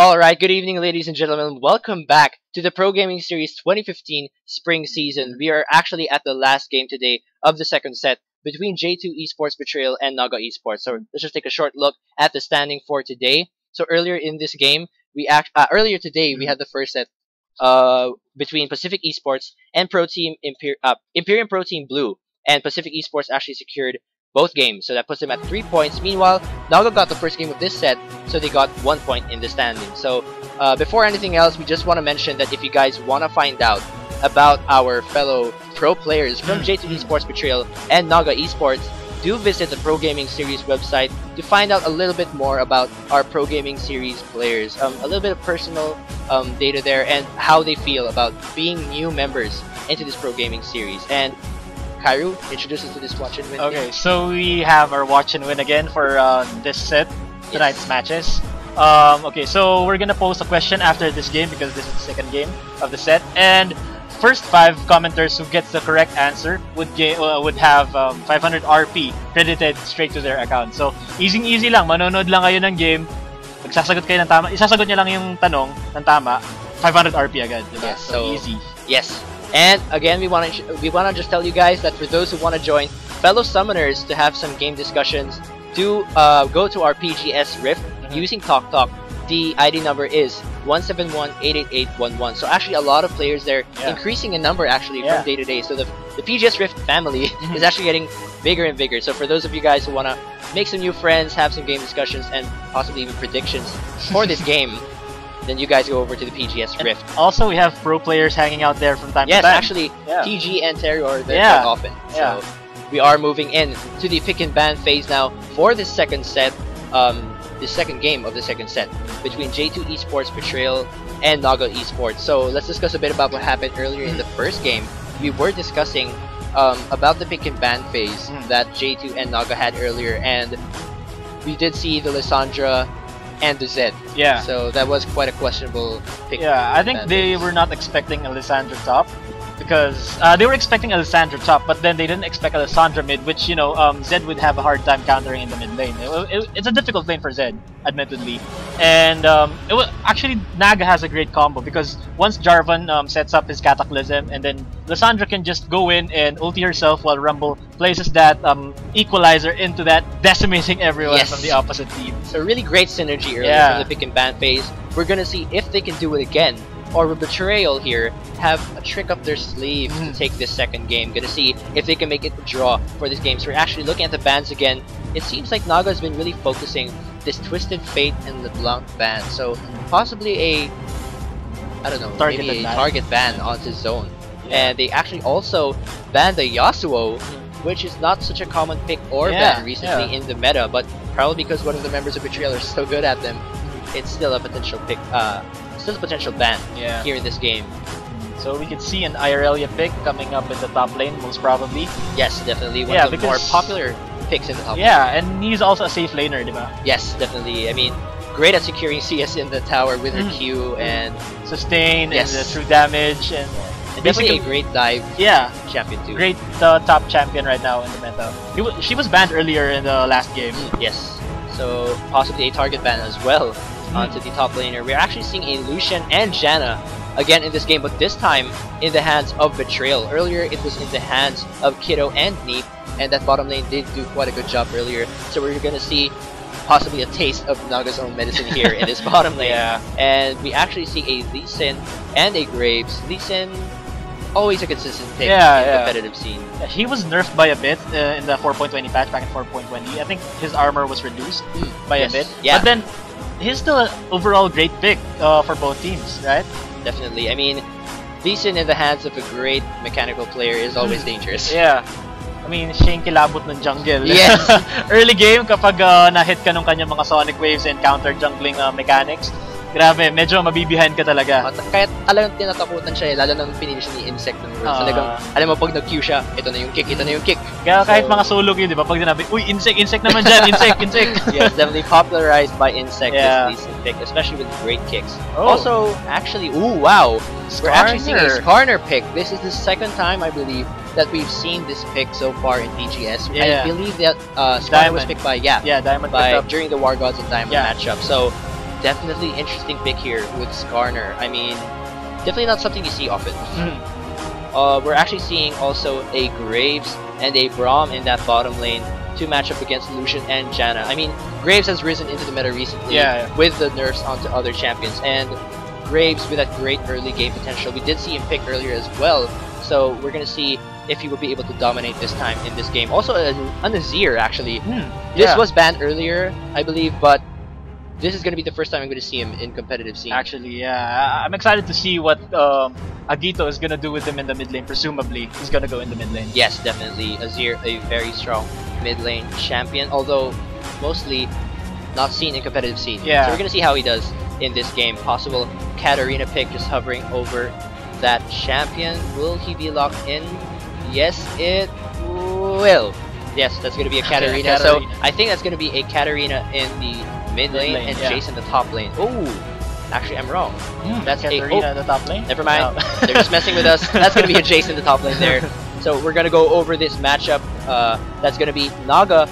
Alright, good evening ladies and gentlemen. Welcome back to the Pro Gaming Series 2015 Spring Season. We are actually at the last game today of the second set between J2 Esports Betrayal and Naga Esports. So let's just take a short look at the standing for today. So earlier in this game, earlier today we had the first set between Pacific Esports and Imperium Pro Team Blue, and Pacific Esports actually secured both games, so that puts them at 3 points. Meanwhile, Naga got the first game of this set, so they got 1 point in the standing. So before anything else, we just want to mention that if you guys want to find out about our fellow pro players from J2 Esports Betrayal and Naga Esports, do visit the Pro Gaming Series website to find out a little bit more about our Pro Gaming Series players, a little bit of personal data there, and how they feel about being new members into this Pro Gaming Series. And Kairu, introduce us to this watch and win. Okay, so we have our watch and win again for this set, tonight's matches. Okay, so we're gonna post a question after this game because this is the second game of the set, and first 5 commenters who gets the correct answer would have 500 RP credited straight to their account. So easy lang, manonood lang kayo ng game, magsasagot kayo ng tama, isasagot niya lang yung tanong ng tama, 500 RP agad, diba? Yes, so easy. Yes. And again, we want to just tell you guys that for those who want to join fellow summoners to have some game discussions, do go to our PGS Rift using TalkTalk. The ID number is 171-88811. So actually, a lot of players there, increasing in number actually from day to day. So the PGS Rift family is actually getting bigger and bigger. So for those of you guys who want to make some new friends, have some game discussions, and possibly even predictions for this game, then you guys go over to the PGS Rift. And also, we have pro players hanging out there from time to time. Yes, actually, TG and Terry are there quite often. So we are moving in to the pick and ban phase now for this second set, the second game of the second set between J2 Esports Betrayal and Naga Esports. So let's discuss a bit about what happened earlier in the first game. We were discussing about the pick and ban phase that J2 and Naga had earlier, and we did see the Lissandra and the Zed. Yeah. So that was quite a questionable pick. Yeah, I think they were not expecting Alessandra top because they were expecting Alessandra top, but then they didn't expect Alessandra mid, which, you know, Zed would have a hard time countering in the mid lane. It's a difficult lane for Zed, admittedly. And actually, Naga has a great combo because once Jarvan sets up his Cataclysm, and then Lissandra can just go in and ulti herself while Rumble places that equalizer into that, decimating everyone from the opposite team. So really great synergy earlier from the pick and ban phase. We're gonna see if they can do it again, or will Betrayal here have a trick up their sleeve to take this second game. Gonna see if they can make it a draw for this game. So we're actually looking at the bans again. It seems like Naga's been really focusing this Twisted Fate and the Blanc ban. So possibly a, I don't know, maybe a target ban onto Zone. And they actually also banned the Yasuo, which is not such a common pick or ban recently in the meta, but probably because one of the members of Betrayal are so good at them, it's still a potential pick, still a potential ban here in this game. So we could see an Irelia pick coming up in the top lane, most probably. Yes, definitely. One of the more popular picks in the top lane. Yeah, and he's also a safe laner, diba? Yes, definitely. I mean, great at securing CS in the tower with her Q and sustain and the true damage, and definitely a great dive champion too. Great top champion right now in the meta. She was banned earlier in the last game. Yes, so possibly a target ban as well onto the top laner. We're actually seeing a Lucian and Janna again in this game, but this time in the hands of Betrayal. Earlier it was in the hands of Kiddo and Neep, and that bottom lane did do quite a good job earlier. So we're gonna see possibly a taste of Naga's own medicine here in this bottom lane. Yeah. And we actually see a Lee Sin and a Graves. Lee Sin, always a consistent pick in competitive scene. He was nerfed by a bit in the 4.20 patch, back in 4.20. I think his armor was reduced by a bit. Yeah. But then, he's still an overall great pick for both teams, right? Definitely. I mean, Lee Sin in the hands of a great mechanical player is always dangerous. Yeah. I mean, siya yung kilabot ng jungle. Yes! Early game, kapag na-hit ka nung kanyang mga Sonic Waves and counter-jungling mechanics, grabe, medyo mabibihan ka talaga. Kahit alam tinatakutan siya lalo nang pinili siya ni Insect ng world. Talagang, alam mo, pag nag-Q siya, ito na yung kick, ito na yung kick. Kaya kahit mga solo queue, di ba? Pag sinabi, uy, Insect naman dyan, Insect! Yes, definitely popularized by Insect, this Lee Sin pick, especially with great kicks. Also, actually, wow! We're actually seeing a Skarner pick. This is the second time, I believe, that we've seen this pick so far in PGS. I believe that Skarner was picked by Diamond during the War Gods and Diamond matchup. So definitely interesting pick here with Skarner. I mean, definitely not something you see often. We're actually seeing also a Graves and a Braum in that bottom lane to match up against Lucian and Janna. I mean, Graves has risen into the meta recently with the nerfs onto other champions, and Graves with that great early game potential. We did see him pick earlier as well, so we're gonna see if he will be able to dominate this time in this game. Also, an Azir actually. This was banned earlier, I believe, but this is gonna be the first time I'm gonna see him in competitive scene. Actually, yeah, I'm excited to see what Agito is gonna do with him in the mid lane. Presumably, he's gonna go in the mid lane. Yes, definitely. Azir, a very strong mid lane champion, although mostly not seen in competitive scene. Yeah. So we're gonna see how he does in this game. Possible Katarina pick just hovering over that champion. Will he be locked in? Yes, it will. Yes, that's gonna be a Katarina. So I think that's gonna be a Katarina in the mid lane and Jace in the top lane. Oh, actually I'm wrong. That's Katarina in the top lane. Never mind. No. They're just messing with us. That's gonna be a Jace in the top lane there. So we're gonna go over this matchup. That's gonna be Naga,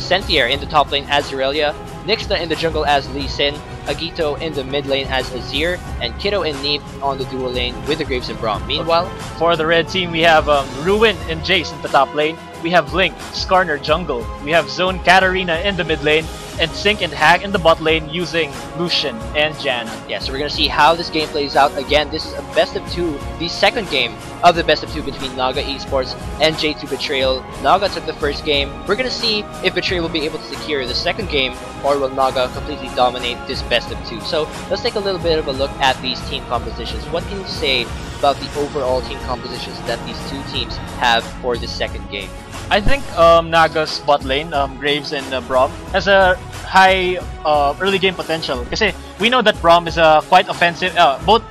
Senthier in the top lane as Irelia, Nixta in the jungle as Lee Sin, Agito in the mid lane as Azir, and Kiddo and Neep on the dual lane with the Graves and Braum. Meanwhile, for the red team, we have Ruin and Jace in the top lane. We have Link, Skarner jungle. We have Zone Katarina in the mid lane, and Sync and Hag in the bot lane using Lucian and Janna. Yeah, so we're gonna see how this game plays out. Again, this is a best of two, the second game of the best of two between Naga Esports and J2 Betrayal. Naga took the first game. We're gonna see if Betrayal will be able to secure the second game, or will Naga completely dominate this best of two. So let's take a little bit of a look at these team compositions. What can you say about the overall team compositions that these two teams have for the second game? I think Naga's bot lane, Graves and Braum, has a high early game potential. Kasi we know that Braum is a quite offensive, both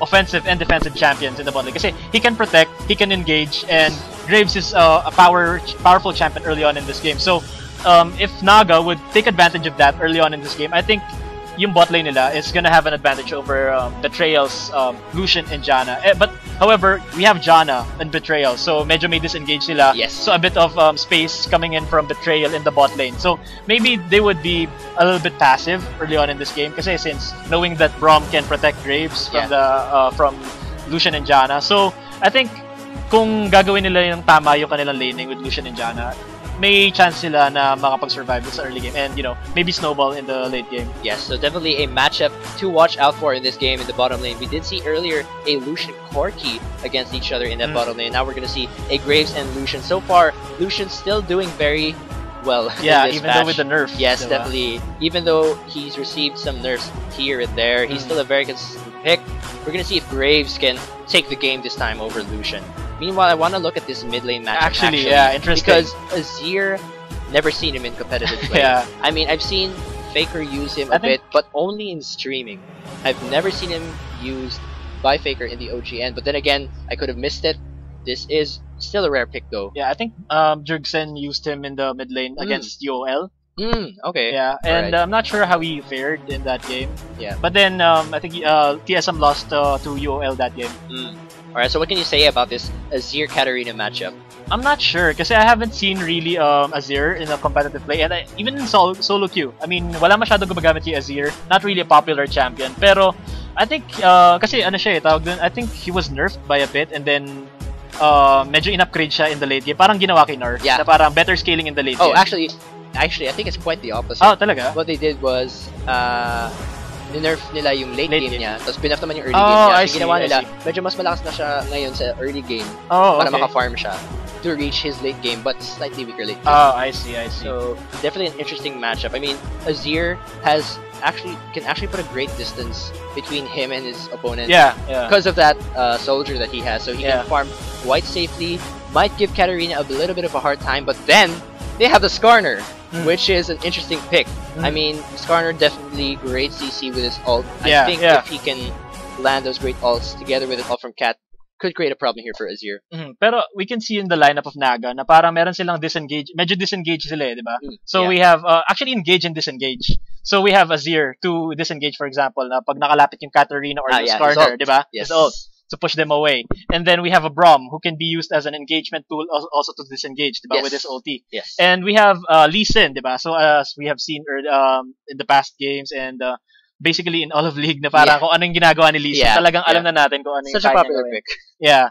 offensive and defensive champions in the bot lane. Kasi he can protect, he can engage, and Graves is a powerful champion early on in this game. So if Naga would take advantage of that early on in this game, I think yung bot lane nila is gonna have an advantage over Betrayal's Lucian and Janna. But however, we have Janna and Betrayal, so medyo may disengage sila. Yes. So a bit of space coming in from Betrayal in the bot lane. So maybe they would be a little bit passive early on in this game, kasi since knowing that Braum can protect Graves from from Lucian and Janna. So I think kung gagawin nila yung tama yung kanilang laning with Lucian and Janna, may chance sila na makapag-survive sa early game and, you know, maybe snowball in the late game. Yes, so definitely a matchup to watch out for in this game in the bottom lane. We did see earlier a Lucian Corki against each other in that bottom lane. Now we're going to see a Graves and Lucian. So far, Lucian's still doing very well yeah, in this even match. Though with the nerf. Yes, definitely. Even though he's received some nerfs here and there, he's still a very consistent pick. We're going to see if Graves can take the game this time over Lucian. Meanwhile, I want to look at this mid lane matchup. Actually, yeah, interesting. Because Azir, never seen him in competitive play. Yeah. I mean, I've seen Faker use him a bit, but only in streaming. I've never seen him used by Faker in the OGN. But then again, I could have missed it. This is still a rare pick, though. Yeah, I think Jurgsen used him in the mid lane against UOL. Okay. Yeah, and I'm not sure how he fared in that game. Yeah. But then I think TSM lost to UOL that game. Alright, so what can you say about this Azir Katarina matchup? I'm not sure kasi I haven't seen really Azir in a competitive play, and even in solo queue. I mean, wala masyadong gumagamit si Azir. Not really a popular champion. Pero I think kasi ano siya tawag dun, I think he was nerfed by a bit, and then medyo in-upgrade siya in the late game. Parang ginawa kay Nar. Yeah. Na parang better scaling in the late game. Oh, actually, Actually, I think it's quite the opposite. Oh, talaga? What they did was, ninerf nila yung late game niya, tapos pinuff naman yung early game Oh, niya. I So see, ginawa I nila, see. medyo mas malakas na siya ngayon sa early game Oh, para okay. maka-farm siya to reach his late game, but slightly weaker late game. Oh, I see, I see. So definitely an interesting matchup. I mean, Azir can actually put a great distance between him and his opponent. Yeah, yeah. Because of that soldier that he has, so he Yeah. can farm quite safely. Might give Katarina a little bit of a hard time, but then they have the Skarner, which is an interesting pick. I mean, Skarner definitely great CC with his ult. I Yeah, think yeah. if he can land those great ults together with an ult from Cat, could create a problem here for Azir. Pero we can see in the lineup of Naga na parang meron silang medyo disengage sila di ba? So yeah. we have, actually engage and disengage. So we have Azir to disengage, for example, na pag nakalapit yung Katarina or yung yeah, Skarner, di ba? Yes. His ult. To push them away. And then we have a Braum who can be used as an engagement tool also to disengage, diba? Yes. With his ulti. Yes. And we have Lee Sin, diba? So as we have seen in the past games and basically in all of League na parang kung ano yung ginagawa ni Lee Sin, talagang alam na natin kung ano yung Such a kaya popular niya gawin. pick. Yeah.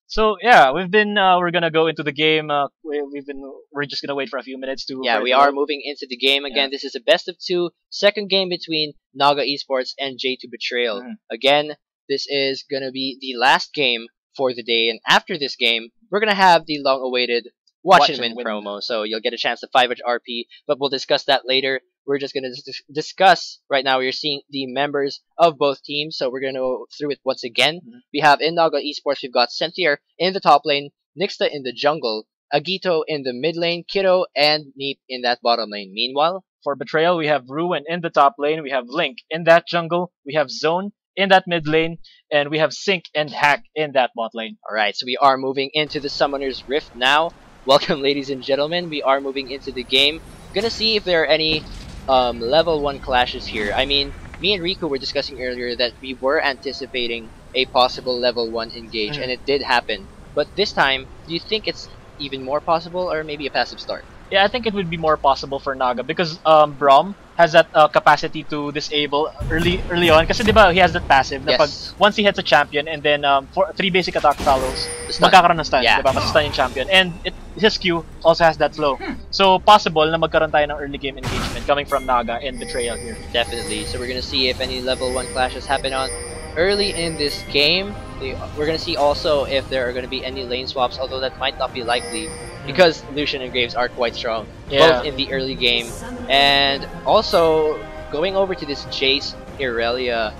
So yeah, we're gonna go into the game. We're just gonna wait for a few minutes to. Yeah, we are moving into the game again. This is a best of 2 second game between Naga Esports and J2 Betrayal. Again, this is gonna be the last game for the day, and after this game, we're gonna have the long-awaited Watch and Win promo. So you'll get a chance to 5 RP, but we'll discuss that later. We're just gonna discuss right now. We're seeing the members of both teams, so we're gonna go through it once again. We have in Naga Esports, we've got Sentier in the top lane, Nixta in the jungle, Agito in the mid lane, Kiddo and Neep in that bottom lane. Meanwhile, for Betrayal, we have Ruin in the top lane, we have Link in that jungle, we have Zone in that mid lane, and we have Sync and Hack in that bot lane. Alright, so we are moving into the Summoner's Rift now. Welcome, ladies and gentlemen. We are moving into the game. Gonna see if there are any level 1 clashes here. I mean, me and Riku were discussing earlier that we were anticipating a possible level 1 engage, and it did happen. But this time, do you think it's even more possible, or maybe a passive start? Yeah, I think it would be more possible for Naga because Braum has that capacity to disable early on. Kasi diba he has that passive na pag once he hits a champion and then for 3 basic attack follows, magkakaroon ng stun, diba? Masastun yung champion. And his Q also has that slow. So possible na magkaroon tayo ng early game engagement coming from Naga and Betrayal here. Definitely. So we're gonna see if any level 1 clashes happen on early in this game. We're gonna see also if there are gonna be any lane swaps, although that might not be likely because Lucian and Graves are quite strong, both in the early game. And also, going over to this Jace Irelia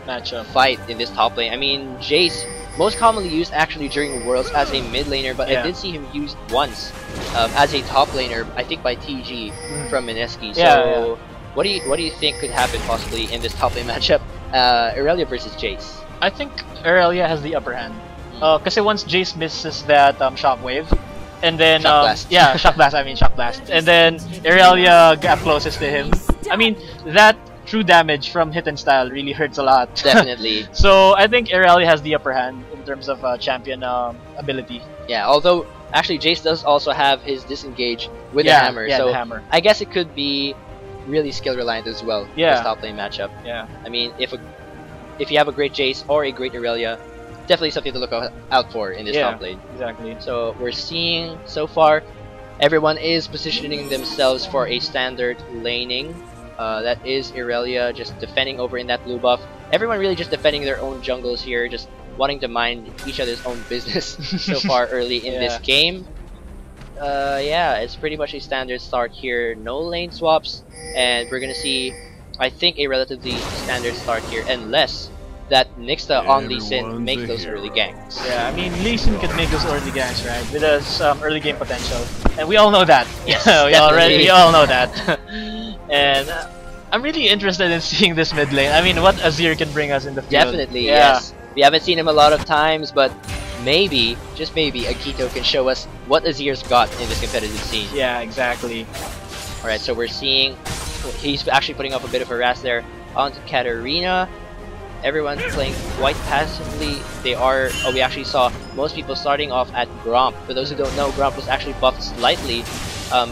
matchup fight in this top lane. I mean, Jace, most commonly used actually during Worlds as a mid laner, but I did see him used once as a top laner, I think by TG from Mineski. So, what do you think could happen possibly in this top lane matchup, Irelia versus Jace? I think Irelia has the upper hand. Kasi once Jace misses that shockwave, and then shock blast. Shock blast, and then Irelia got closest to him. I mean, that true damage from hit and style really hurts a lot. Definitely. So I think Irelia has the upper hand in terms of champion ability. Yeah, although actually Jace does also have his disengage with the hammer. Yeah, so the hammer. I guess it could be really skill reliant as well. This top lane matchup. Yeah. I mean, if you have a great Jace or a great Irelia, definitely something to look out for in this top lane. Exactly. So we're seeing so far, everyone is positioning themselves for a standard laning. That is Irelia just defending over in that blue buff. Everyone really just defending their own jungles here, just wanting to mind each other's own business so far early in this game. Yeah, it's pretty much a standard start here. No lane swaps, and we're gonna see, I think, a relatively standard start here, unless that Nixta on Lee Sin make those early ganks. Yeah, I mean, Lee Sin could make those early ganks, right? With some early game potential. And we all know that. Yes, we all know that. And I'm really interested in seeing this mid lane. I mean, what Azir can bring us in the field. Definitely, yes. We haven't seen him a lot of times, but maybe, just maybe, Agito can show us what Azir's got in this competitive scene. Yeah, exactly. Alright, so we're seeing, he's actually putting up a bit of harass there onto Katarina. Everyone's playing quite passively. We actually saw most people starting off at Gromp. For those who don't know, Gromp was actually buffed slightly,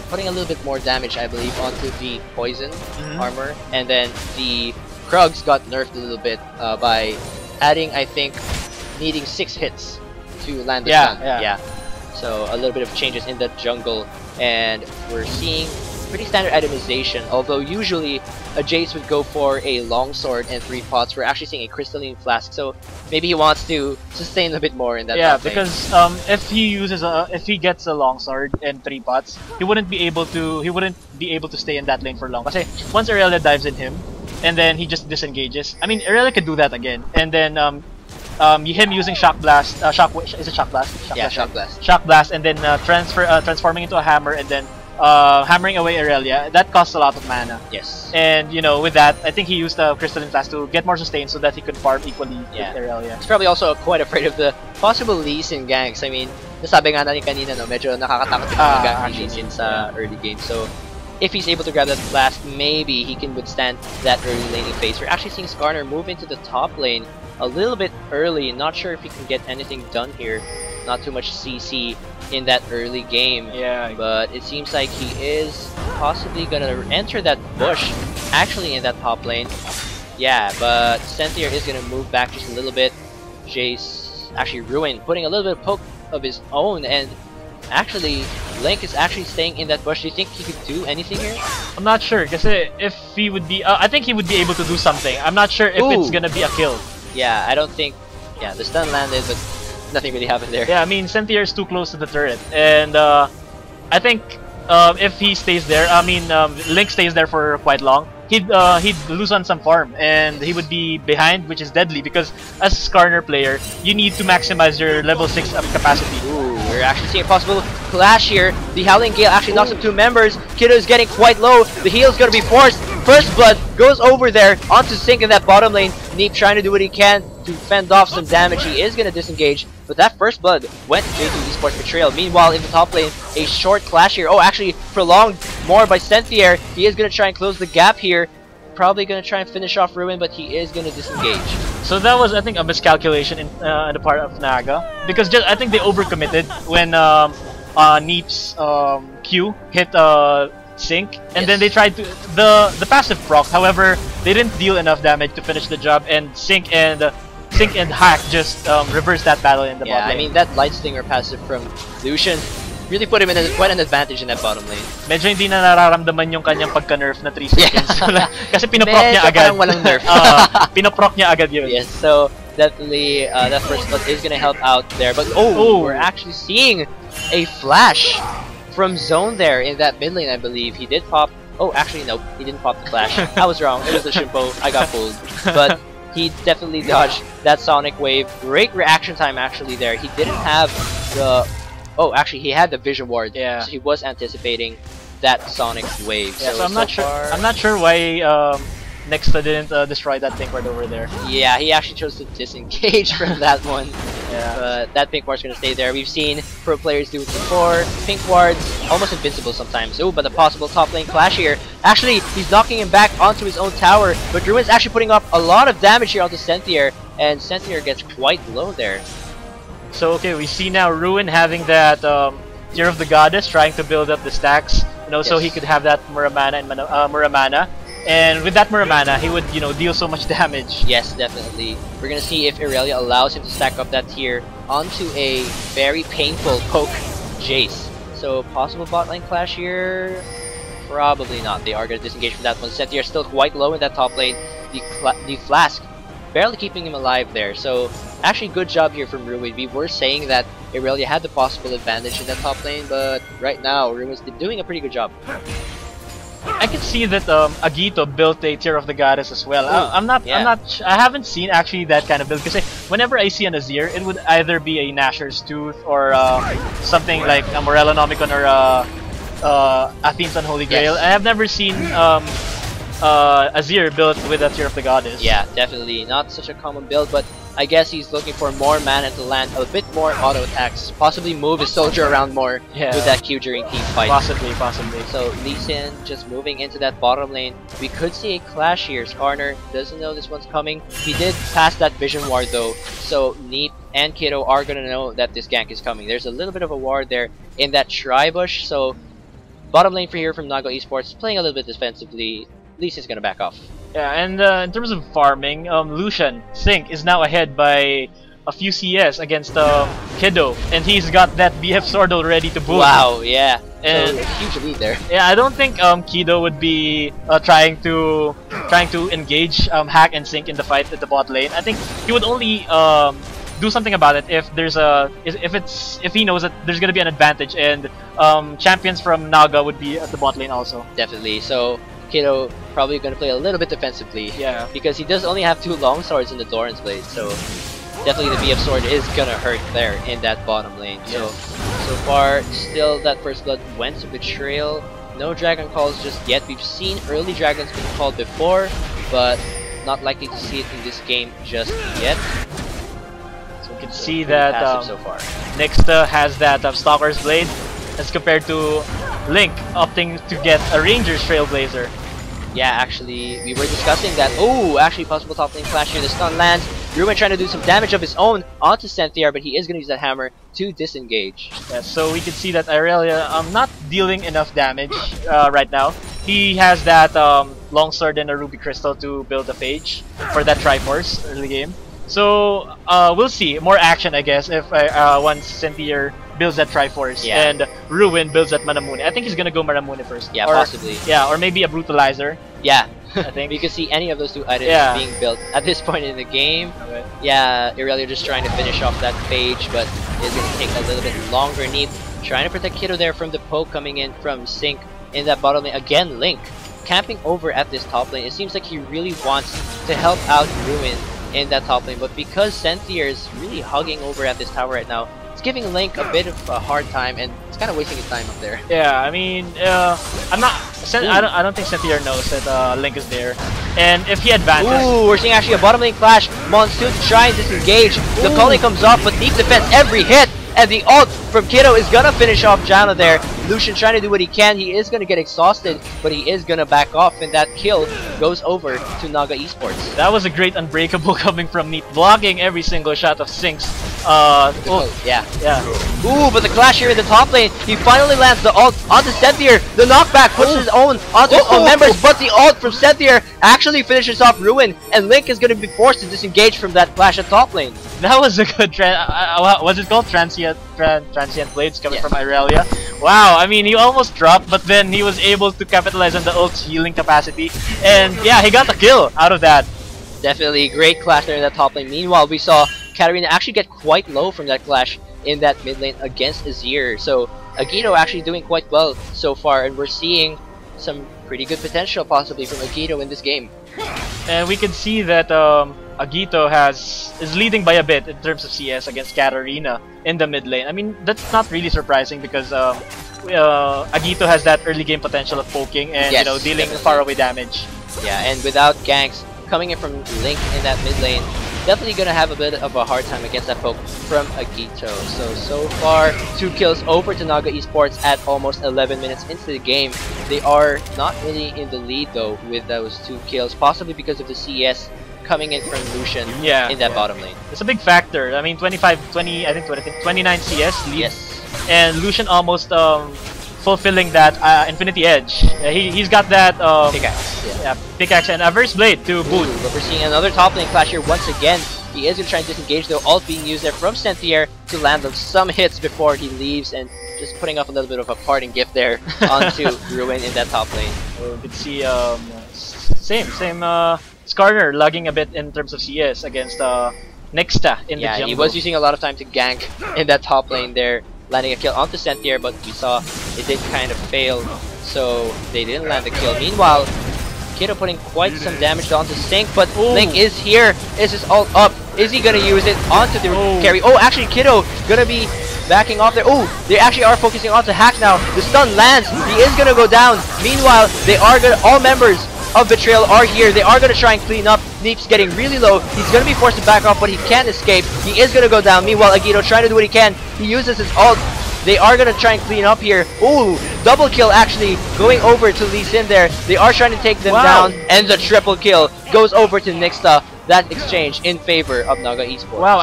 putting a little bit more damage, I believe, onto the poison armor. And then the Krugs got nerfed a little bit by adding, I think, needing 6 hits to land the stun. Yeah. So a little bit of changes in the jungle and we're seeing pretty standard itemization, although usually a Jace would go for a longsword and 3 pots. We're actually seeing a crystalline flask, so maybe he wants to sustain a bit more in that. Yeah, top lane. because if he gets a longsword and 3 pots, he wouldn't be able to stay in that lane for long. Kasi once Aurelia dives in him, and then he just disengages. I mean, Aurelia could do that again, and then him using shock blast, is it shock blast? Shock blast. Shock blast, and then transforming into a hammer, and then hammering away Aurelia. That costs a lot of mana. Yes. And with that, I think he used the crystalline flask to get more sustain so that he could farm equally with Aurelia. He's probably also quite afraid of the possible Lee Sin ganks. I mean, nasabi nga natin kanina, no, medyo nakakatakot yung mga gank ni Lee Sin sa early game. So, if he's able to grab that flask, maybe he can withstand that early laning phase. We're actually seeing Skarner move into the top lane a little bit early. Not sure if he can get anything done here. Not too much CC in that early game. Yeah. But it seems like he is possibly gonna enter that bush, actually in that top lane. Yeah, but Cynthia is gonna move back just a little bit. Jace, actually Ruin, putting a little bit of poke of his own, and actually Link is actually staying in that bush. Do you think he could do anything here? I'm not sure, kasi if he would be, I think he would be able to do something. I'm not sure if it's gonna be a kill. Yeah, I don't think. Yeah, the stun landed, but nothing really happened there. Yeah, I mean, Cynthia is too close to the turret, and I think if he stays there, I mean, Link stays there for quite long, he'd lose on some farm, and he would be behind, which is deadly, because as a Skarner player, you need to maximize your level 6 up capacity. Ooh, we're actually seeing a possible clash here. The Howling Gale actually knocks up 2 members. Kiddo is getting quite low. The heal is going to be forced. First Blood goes over there onto Sync in that bottom lane. Neep trying to do what he can to fend off some damage. He is going to disengage, but that First Blood went to J2 Esports Betrayal. Meanwhile, in the top lane, a short clash here. Oh, actually prolonged more by Cynthia. He is going to try and close the gap here. Probably going to try and finish off Ruin, but he is going to disengage. So that was, I think, a miscalculation on the part of Naga, because I think they overcommitted when Neep's Q hit Sync, and then they tried to the passive proc. However, they didn't deal enough damage to finish the job, and Sync and Hack just reversed that battle in the bottom lane. I mean, that Light Stinger passive from Lucian really put him in quite an advantage in that bottom lane. Medyo hindi na nararamdaman yung kanyang pagka-nerf na 3 seconds. Kasi pinoproc niya agad. Parang walang nerf. Pinoproc niya agad yun. Yes, so definitely that First Blood is gonna help out there. But we're actually seeing a flash from Zone there in that mid lane, I believe. He did pop. Oh, actually, nope. He didn't pop the flash. I was wrong. It was the Shimpo. I got fooled. But he definitely dodged that Sonic Wave. Great reaction time, actually, there. He didn't have the... Oh, actually, he had the Vision Ward. Yeah. So he was anticipating that Sonic Wave. Yeah, so I'm not sure why Nexta didn't destroy that pink ward over there. Yeah, he actually chose to disengage from that one. Yeah. But that pink ward's gonna stay there. We've seen pro players do it before. Pink ward's almost invincible sometimes. Oh, but a possible top lane clash here. Actually, he's knocking him back onto his own tower, but Ruin's actually putting up a lot of damage here onto Cynthia, and Cynthia gets quite low there. So okay, we see now Ruin having that Tear of the Goddess, trying to build up the stacks, so he could have that Muramana and Muramana. And with that Muramana, he would, deal so much damage. Yes, definitely. We're gonna see if Aurelia allows him to stack up that tier onto a very painful poke Jace. So possible bot lane clash here? Probably not. They are gonna disengage from that one. Cynthia still quite low in that top lane. The Flask barely keeping him alive there. So actually good job here from Ruin. We were saying that Aurelia had the possible advantage in that top lane, but right now Ruin's doing a pretty good job. I can see that Agito built a Tear of the Goddess as well. I haven't seen actually that kind of build, because whenever I see an Azir, it would either be a Nashor's Tooth or something like a Morellonomicon or Athene's Unholy Grail. Yes. I have never seen Azir built with a Tear of the Goddess. Yeah, definitely not such a common build, but I guess he's looking for more mana to land a bit more auto attacks, possibly move his soldier around more with that Q during team fight. Possibly. So Lee Sin just moving into that bottom lane. We could see a clash here. Skarner doesn't know this one's coming. He did pass that Vision Ward though, so Neep and Kiddo are gonna know that this gank is coming. There's a little bit of a ward there in that Tri-Bush, so bottom lane for here from Naga Esports, playing a little bit defensively. Lee Sin's gonna back off. Yeah, and in terms of farming, Lucian Sync is now ahead by a few CS against Kiddo, and he's got that BF sword already to boot. Wow, yeah. And so a huge lead there. yeah, I don't think Kido would be trying to engage Hack and Sync in the fight at the bot lane. I think he would only do something about it if if he knows that there's gonna be an advantage, and champions from Naga would be at the bot lane also. Definitely. So Kido probably going to play a little bit defensively. Yeah. Because he does only have 2 long swords in the Doran's Blade, so definitely the BF sword is gonna hurt there in that bottom lane. So far, still that first blood went to Betrayal. No dragon calls just yet. We've seen early dragons being called before, but not likely to see it in this game just yet. So we can see that so far. Nixta has that Stalker's Blade as compared to Link opting to get a Ranger's Trailblazer. Yeah, actually, we were discussing that. Oh, actually, possible top lane clash here. The stun lands. Ruin trying to do some damage of his own onto Cynthia, but he is going to use that hammer to disengage. Yeah, so we can see that Irelia not dealing enough damage right now. He has that longsword and a ruby crystal to build a phage for that Triforce early game. So we'll see more action, I guess, if once Cynthia builds that Triforce and Ruin builds that Manamune. I think he's gonna go Manamune first. Yeah, possibly. Yeah, or maybe a Brutalizer. Yeah, I think we can see any of those 2 items being built at this point in the game. Okay. Yeah, Irelia just trying to finish off that phage, but it's going to take a little bit longer. Neep trying to protect Kido there from the poke coming in from Sync in that bottom lane. Again, Link camping over at this top lane. It seems like he really wants to help out Ruin in that top lane, but because Cynthia is really hugging over at this tower right now, it's giving Link a bit of a hard time, and it's kind of wasting his time up there. Yeah, I mean, I don't think Cynthia knows that Link is there, and if he advances. Ooh, we're seeing actually a bottom lane clash. Monsoon to try and disengage. The calling comes off, but Neep defends every hit, and the ult from Kido is gonna finish off Janna there. Lucian trying to do what he can. He is gonna get exhausted, but he is gonna back off, and that kill goes over to Naga Esports. That was a great unbreakable coming from Neep, blocking every single shot of Sync's. Yeah. Ooh, but the clash here in the top lane. He finally lands the ult onto Cynthia. The knockback puts his own onto his own members, but the ult from Cynthia actually finishes off Ruin, and Link is gonna be forced to disengage from that clash at top lane. That was a good was it called transient blades coming from Irelia? Wow, I mean, he almost dropped, but then he was able to capitalize on the ult's healing capacity, and yeah, he got the kill out of that. Definitely great clash there in that top lane. Meanwhile, we saw Katarina actually get quite low from that clash in that mid lane against Azir. So Agito actually doing quite well so far, and we're seeing some pretty good potential possibly from Agito in this game. And we can see that Agito is leading by a bit in terms of CS against Katarina in the mid lane. I mean, that's not really surprising because Agito has that early game potential of poking and dealing far away damage. Yeah, and without ganks coming in from Link in that mid lane, definitely gonna have a bit of a hard time against that poke from Agito. So far, 2 kills over to Naga Esports at almost 11 minutes into the game. They are not really in the lead though with those 2 kills, possibly because of the CS coming in from Lucian in that bottom lane. It's a big factor. I mean, 29 CS lead. Yes. And Lucian almost fulfilling that Infinity Edge. He's got that pickaxe. Pickaxe and Averse Blade to boot. But we're seeing another top lane clash here once again. He is going to try and disengage though, ult being used there from Cynthia to land some hits before he leaves, and just putting up a little bit of a parting gift there onto Ruin in that top lane. So we can see same Skarner lagging a bit in terms of CS against Nexta in the jungle. Yeah, he was using a lot of time to gank in that top lane there, landing a kill onto Cynthia, but we saw it did kind of fail, so they didn't land the kill. Meanwhile, Kido putting quite some damage onto Sync, but Link is here. Is his ult up? Is he gonna use it onto the carry? Oh, actually Kido gonna be backing off there. Oh, they actually are focusing on the hack now. The stun lands. He is gonna go down. Meanwhile, they are gonna all members of Betrayal are here. They are gonna try and clean up. Neep's getting really low. He's gonna be forced to back off, but he can't escape. He is gonna go down. Meanwhile, Agito trying to do what he can. He uses his ult. They are gonna try and clean up here. Ooh, double kill actually going over to Lee Sin there. They are trying to take them down, and the triple kill goes over to Nixta. That exchange in favor of Naga Esports. Wow,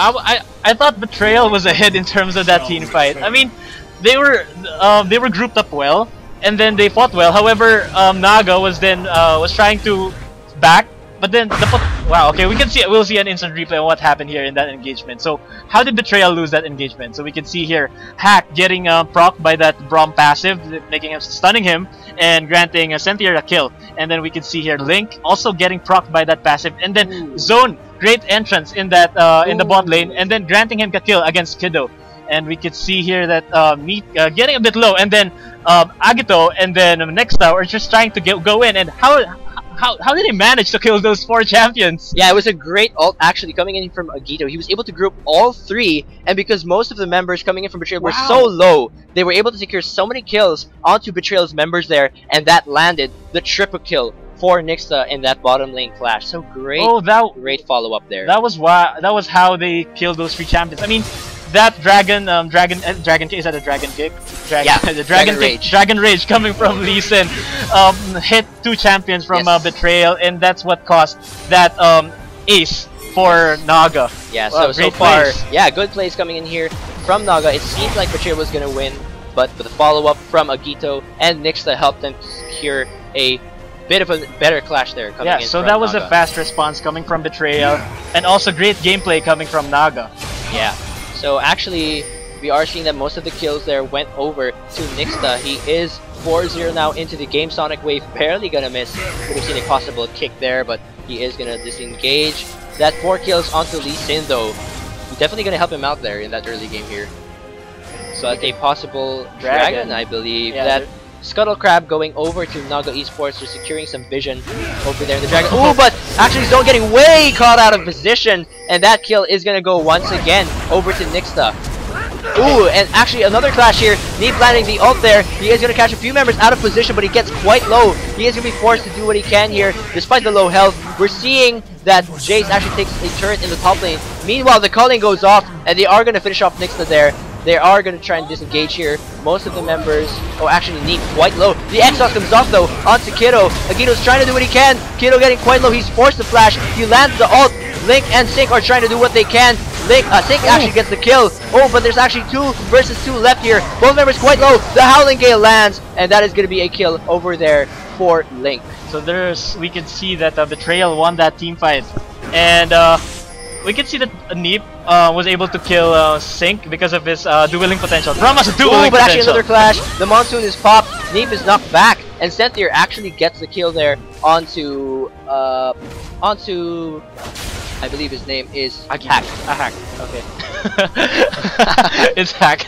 I thought Betrayal was ahead in terms of that team fight. I mean, they were grouped up well, and then they fought well. However, Naga was trying to back, but then Wow, okay, we'll see an instant replay on what happened here in that engagement. So, how did Betrayal lose that engagement? So we can see here, Hack getting proc by that Braum passive, stunning him, and granting Senthier a kill. And then we can see here, Link also getting proc by that passive, and then Zone, great entrance in that in the bot lane, and then granting him a kill against Kiddo. And we could see here that Meat getting a bit low, and then Agito and then Nexta are just trying to go in. And how did he manage to kill those 4 champions? Yeah, it was a great ult actually coming in from Agito. He was able to group all 3, and because most of the members coming in from Betrayal were so low, they were able to secure so many kills onto Betrayal's members there, and that landed the triple kill for Nixta in that bottom lane clash. So great, great follow up there. That was how they killed those 3 champions. I mean, that dragon is that a dragon kick? Yeah, the dragon rage coming from Lee Sin hit 2 champions from Betrayal, and that's what caused that ace for Naga. Yeah, so far, yeah, good plays coming in here from Naga. It seemed like Betrayal was gonna win, but the follow up from Agito and Nixta helped them secure a bit of a better clash there coming in. So from that was Naga. A fast response coming from Betrayal, and also great gameplay coming from Naga. Yeah. So actually, we are seeing that most of the kills there went over to Nixta. He is 4-0 now into the game. Sonic Wave barely gonna miss. Could have seen a possible kick there, but he is gonna disengage. That 4 kills onto Lee Sin though, definitely gonna help him out there in that early game here. So that's a possible dragon, I believe. Yeah, that Scuttle Crab going over to Naga Esports, just securing some vision over there in the dragon. Ooh, but actually Zone getting way caught out of position, and that kill is gonna go once again over to Nixta. Ooh, and actually another clash here. Neep landing the ult there. He is gonna catch a few members out of position, but he gets quite low. He is gonna be forced to do what he can here, despite the low health. We're seeing that Jace actually takes a turret in the top lane. Meanwhile, the culling goes off, and they are gonna finish off Nixta there. They are going to try and disengage here. Most of the members... Oh, actually, Neep quite low. The Exhaust comes off, though, onto Kiddo. Agito's trying to do what he can. Kiddo getting quite low. He's forced to flash. He lands the ult. Link and Sync are trying to do what they can. Sync actually gets the kill. Oh, but there's actually 2 versus 2 left here. Both members quite low. The Howling Gale lands, and that is going to be a kill over there for Link. So we can see that Betrayal won that team fight. And we can see that Neep was able to kill Sync because of his dueling potential. Brahma's dueling potential. But actually another clash. The Monsoon is popped. Neep is knocked back. And Senthier actually gets the kill there onto I believe his name is Hack. Hack. Okay. It's Hack.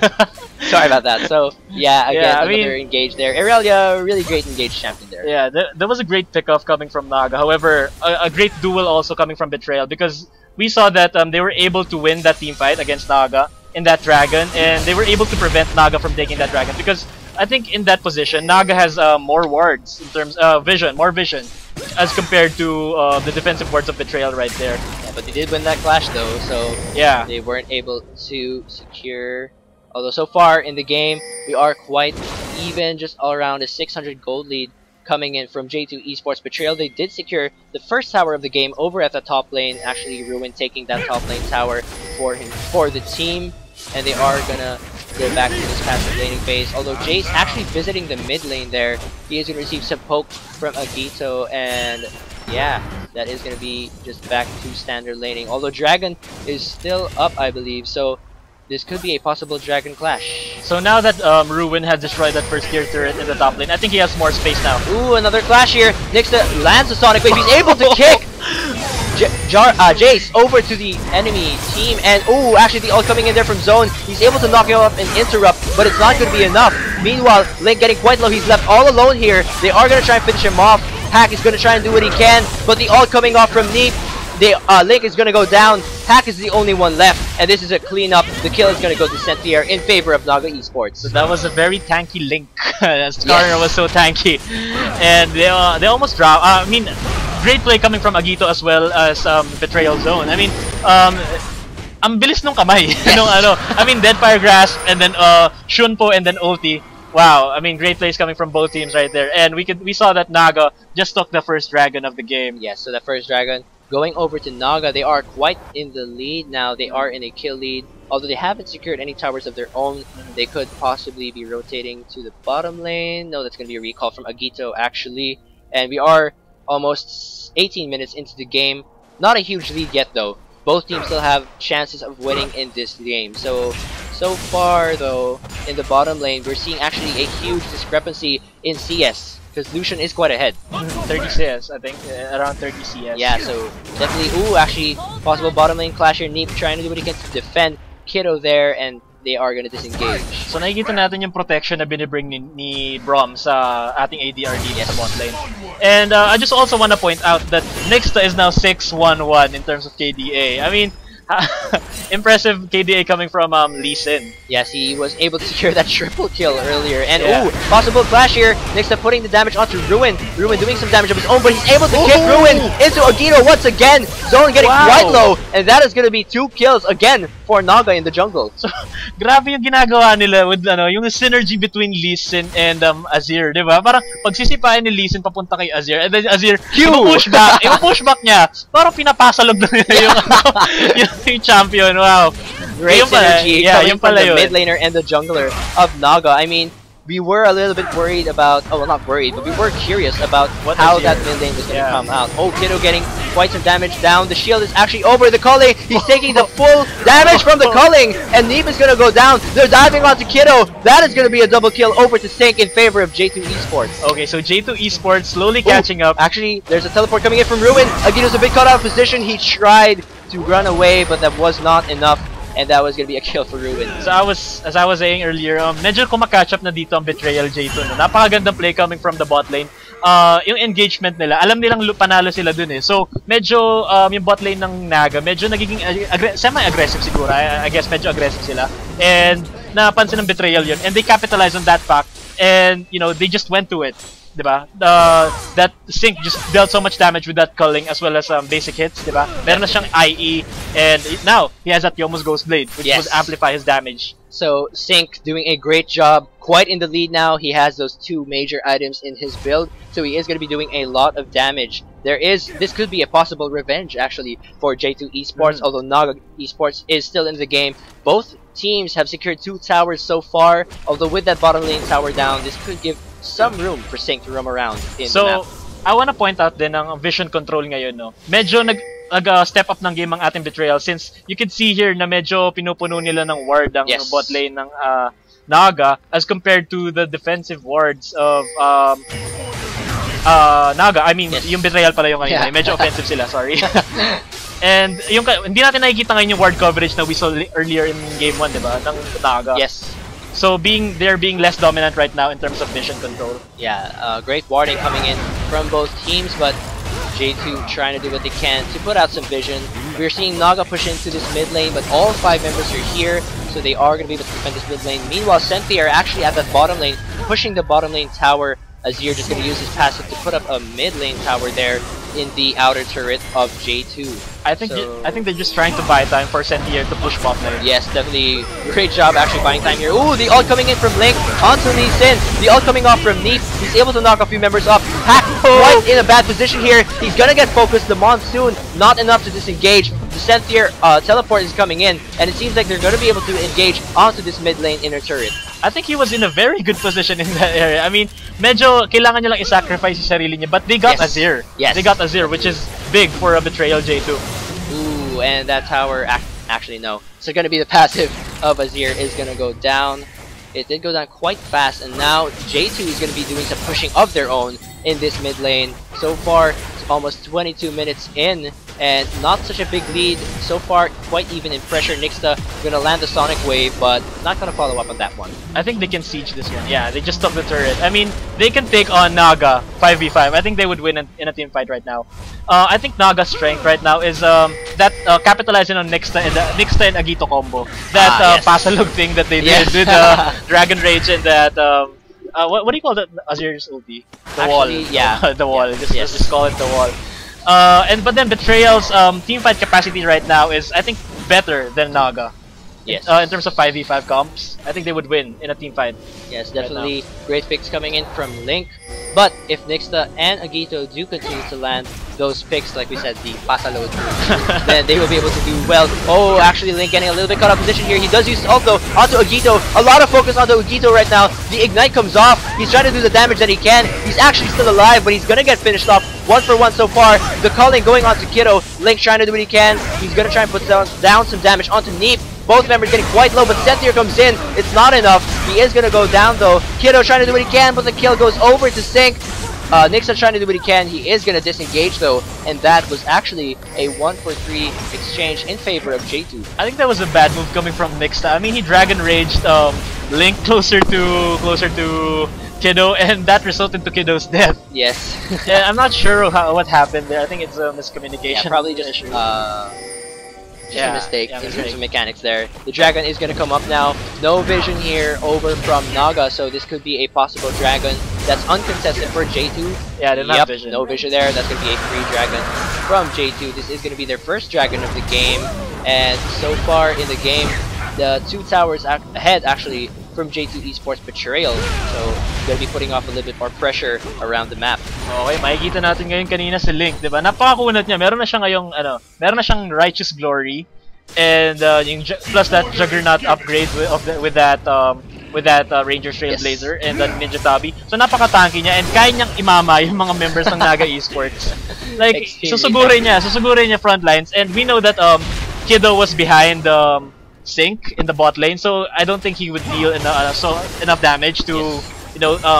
Sorry about that. So yeah, again, another engage there. Irelia, really great engaged champion there. Yeah, there was a great pickoff coming from Naga. However, a great duel also coming from Betrayal, because we saw that they were able to win that team fight against Naga in that dragon, and they were able to prevent Naga from taking that dragon, because I think in that position Naga has more wards in terms of more vision as compared to the defensive wards of Betrayal right there. Yeah, but they did win that clash though, so yeah, they weren't able to secure. Although so far in the game we are quite even, just all around a 600 gold lead coming in from J2 Esports. Betrayal, they did secure the first tower of the game over at the top lane. Actually, Ruin taking that top lane tower for the team, and they are gonna go back to this passive laning phase. Although Jace actually visiting the mid lane there, he is gonna receive some poke from Agito, and yeah, that is gonna be just back to standard laning. Although Dragon is still up, I believe, so this could be a possible Dragon clash. So now that Ruin has destroyed that first tier turret in the top lane, I think he has more space now. Ooh, another clash here. Nixta lands the Sonic Wave. He's able to kick Jace over to the enemy team. And ooh, actually the ult coming in there from Zone. He's able to knock him up and interrupt, but it's not going to be enough. Meanwhile, Link getting quite low. He's left all alone here. They are going to try and finish him off. Hack is going to try and do what he can, but the ult coming off from Neep. Link is going to go down. Hack is the only one left, and this is a cleanup. The kill is going to go to Senthier in favor of Naga Esports. So that was a very tanky Link. Skarner was so tanky, and they almost dropped. I mean, great play coming from Agito as well as Betrayal Zone. I mean, ang bilis nung kamay. Yes. I mean, Deadfire Grasp and then Shunpo and then ulti. Wow, I mean, great plays coming from both teams right there. And we saw that Naga just took the first dragon of the game. Yes, so the first dragon going over to Naga. They are quite in the lead now. They are in a kill lead. Although they haven't secured any towers of their own, they could possibly be rotating to the bottom lane. No, that's going to be a recall from Agito, actually. And we are almost 18 minutes into the game. Not a huge lead yet though. Both teams still have chances of winning in this game. So far though, in the bottom lane, we're seeing actually a huge discrepancy in CS. Because Lucian is quite ahead. 30 CS, I think. Around 30 CS. Yeah, so definitely, actually, possible bottom lane clash here. Neep trying to do what he can to defend Kiddo there, and they are going to disengage. So nakikita natin yung protection na binibring ni Brom sa ating ADRD sa bot lane. And I just also want to point out that Nixta is now 6-1-1 in terms of KDA. I mean, impressive KDA coming from Lee Sin. Yes, he was able to secure that triple kill earlier. And possible clash here. Next up putting the damage onto Ruin. Ruin doing some damage of his own, but he's able to kick Ruin into Agito once again. Zone getting quite low, and that is going to be 2 kills again for Naga in the jungle. So, grabe yung ginagawa nila with yung synergy between Lee Sin and Azir, di ba? Parang pagsisipain ni Lee Sin papunta kay Azir, and then Azir, i-push back niya. Parang pinapasalog na nila yung champion. Wow. Great synergy coming from the mid laner and the jungler of Naga. I mean, we were a little bit worried about, well, not worried, but we were curious about how that mid lane was going to come out. Oh, Kiddo getting quite some damage down. The shield is actually over the culling. He's taking the full damage from the culling, and Neep is going to go down. They're diving onto Kiddo. That is going to be a double kill over to Sync in favor of J2 Esports. Okay, so J2 Esports slowly catching up. Actually, there's a teleport coming in from Ruin. Agito's a bit caught out of position. He tried to run away, but that was not enough. And that was gonna be a kill for Ruin. So as I was saying earlier, medyo kumakatch up na dito ang Betrayal J2. No? Napakagandang play coming from the bot lane. Yung engagement nila, alam nilang panalo sila dun eh. So medyo yung bot lane ng Naga, medyo nagiging semi-aggressive siguro. I guess medyo aggressive sila. And napansin ng Betrayal yun. And they capitalized on that fact. And you know, they just went to it. Diba? That Sync just dealt so much damage with that culling as well as basic hits, diba? Meron na siyang IE, and now he has that Yomu's Ghost Blade, which would amplify his damage. So Sync doing a great job, quite in the lead now. He has those 2 major items in his build, so he is going to be doing a lot of damage. This could be a possible revenge actually for J2 Esports, although Naga Esports is still in the game. Both teams have secured 2 towers so far, although with that bottom lane tower down, this could give some room for Sync to roam around in the map. I wanna point out din ang vision control ngayon, no? Medyo nag-step up ng game ang ating Betrayal, since you can see here na medyo pinupuno nila ng ward ang bot lane ng Naga as compared to the defensive wards of Naga. I mean, yung Betrayal pala yung kanina. Medyo offensive sila, sorry. And hindi natin nakikita ngayon yung ward coverage na we saw earlier in game 1, diba? Ng Naga. Yes. So they're being less dominant right now in terms of vision control. Yeah, great warding coming in from both teams, but J2 trying to do what they can to put out some vision. We're seeing Naga push into this mid lane, but all 5 members are here, so they are going to be able to defend this mid lane. Meanwhile, Senti are actually at that bottom lane, pushing the bottom lane tower. Azir just going to use his passive to put up a mid lane tower there in the outer turret of J2. I think they're just trying to buy time for Sentier to push bot lane. Yes, definitely. Great job actually buying time here. Ooh, the ult coming in from Link onto Lee Sin. The ult coming off from Neep. He's able to knock a few members off. Hack right in a bad position here. He's gonna get focused. The Monsoon, not enough to disengage. The Sentier teleport is coming in, and it seems like they're gonna be able to engage onto this mid lane inner turret. I think he was in a very good position in that area. I mean, medyo kailangan niya lang i-sacrifice yung sarili niya, but they got Azir. Yes. They got Azir, which is big for a Betrayal J2. Ooh, and that tower, actually no. So gonna be the passive of Azir is gonna go down. It did go down quite fast, and now J2 is gonna be doing some pushing of their own in this mid lane. So far, it's almost 22 minutes in, and not such a big lead so far, quite even in pressure. Nixta gonna land the Sonic Wave, but not gonna follow up on that one. I think they can siege this one. Yeah, they just took the turret. I mean, they can take on Naga 5v5. I think they would win in a team fight right now. I think Naga's strength right now is that capitalizing on Nixta and Agito combo. That pasalog thing that they did with Dragon Rage and that what do you call that Azir's ulti? The wall. Yeah. The wall. Just call it the wall. But then Betrayal's teamfight capacity right now is, I think, better than Naga. Yes. In terms of 5v5 comps, I think they would win in a teamfight. Yes, definitely great picks coming in from Link. But if Nixta and Agito do continue to land those picks, like we said, the pasaload move, then they will be able to do well. Oh, actually Link getting a little bit caught up position here. He does use his ult though onto Agito. A lot of focus onto Agito right now. The ignite comes off. He's trying to do the damage that he can. He's actually still alive, but he's gonna get finished off 1-for-1 so far. The calling going on to Kiddo. Link trying to do what he can. He's gonna try and put down some damage onto Neep. Both members getting quite low, but Senthier comes in. It's not enough. He is gonna go down though. Kiddo trying to do what he can, but the kill goes over to Sync. Nixa trying to do what he can. He is gonna disengage though, and that was actually a 1-for-3 exchange in favor of J2. I think that was a bad move coming from Nixta. I mean, he Dragon Raged Link closer to Kiddo, and that resulted to Kiddo's death. Yes. Yeah, I'm not sure what happened there. I think it's a miscommunication. Yeah, probably just a mistake in terms of mechanics there. The dragon is going to come up now. No vision here over from Naga, so this could be a possible dragon that's uncontested for J2. Yeah, they're not vision. No vision there. That's going to be a free dragon from J2. This is going to be their first dragon of the game, and so far in the game, the 2 towers ahead actually from J2 Esports Betrayal. So, gonna be putting off a little bit more pressure around the map. Okay, makikita natin ngayon kanina si Link, 'di ba? Napakakunat niya. Meron na siya ngayong meron na siyang Righteous Glory and plus that Juggernaut upgrade with that Ranger Trailblazer and that Ninja Tabi. So napaka-tanky niya and kaya niyang imama yung mga members ng Naga Esports. Like susugurin niya front lines, and we know that Kiddo was behind Sync in the bot lane, so I don't think he would deal enough damage to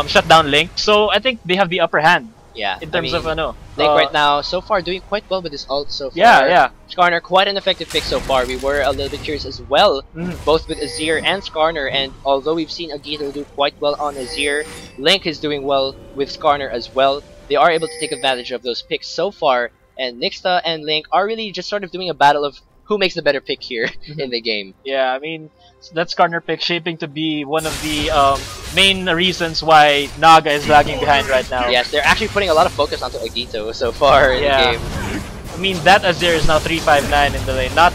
shut down Link. So I think they have the upper hand. Yeah, in terms of Link right now so far doing quite well with his ult so far. Yeah. Skarner quite an effective pick so far. We were a little bit curious as well, both with Azir and Skarner, and although we've seen Agito do quite well on Azir, Link is doing well with Skarner as well. They are able to take advantage of those picks so far, and Nixta and Link are really just sort of doing a battle of who makes the better pick here in the game. Yeah, I mean, that Skarner pick shaping to be one of the main reasons why Naga is lagging behind right now. Yes, they're actually putting a lot of focus onto Agito so far in the game. I mean, that Azir is now 359 in the lane, not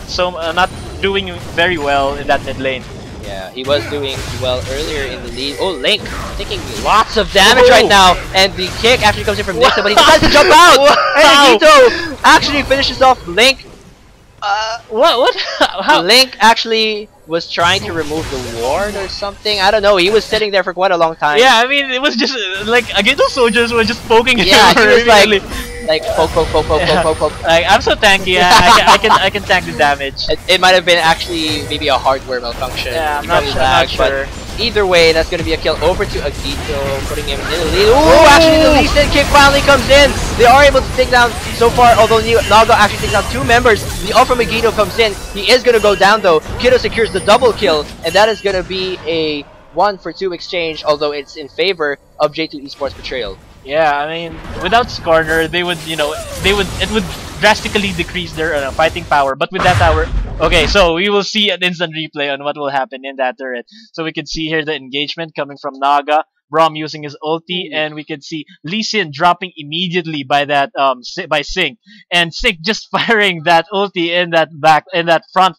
doing very well in that mid lane. Yeah, he was doing well earlier in the lead. Oh, Link taking lots of damage right now, and the kick actually comes in from Nixa, but he decides to jump out. And Agito actually finishes off Link. What? How? Link actually was trying to remove the ward or something. I don't know. He was sitting there for quite a long time. Yeah, I mean, it was just like again, those soldiers were just poking him. Yeah, he was like poke. Like, I'm so tanky. I can tank the damage. It might have been actually maybe a hardware malfunction. Yeah, I'm not sure. But either way, that's gonna be a kill over to Agito, putting him in the lead. Ooh, actually the Lee Sin kick finally comes in. They are able to take down so far, although Naga actually takes down 2 members. The ult from Agito comes in. He is gonna go down though. Kiddo secures the double kill, and that is gonna be a 1-for-2 exchange, although it's in favor of J2 Esports Betrayal. Yeah, I mean, without Skarner, it would drastically decrease their fighting power. But with that tower, okay, so we will see an instant replay on what will happen in that turret. So we can see here the engagement coming from Naga, Braum using his ulti, and we can see Lee Sin dropping immediately by that by Sync, and Sync just firing that ulti in that front,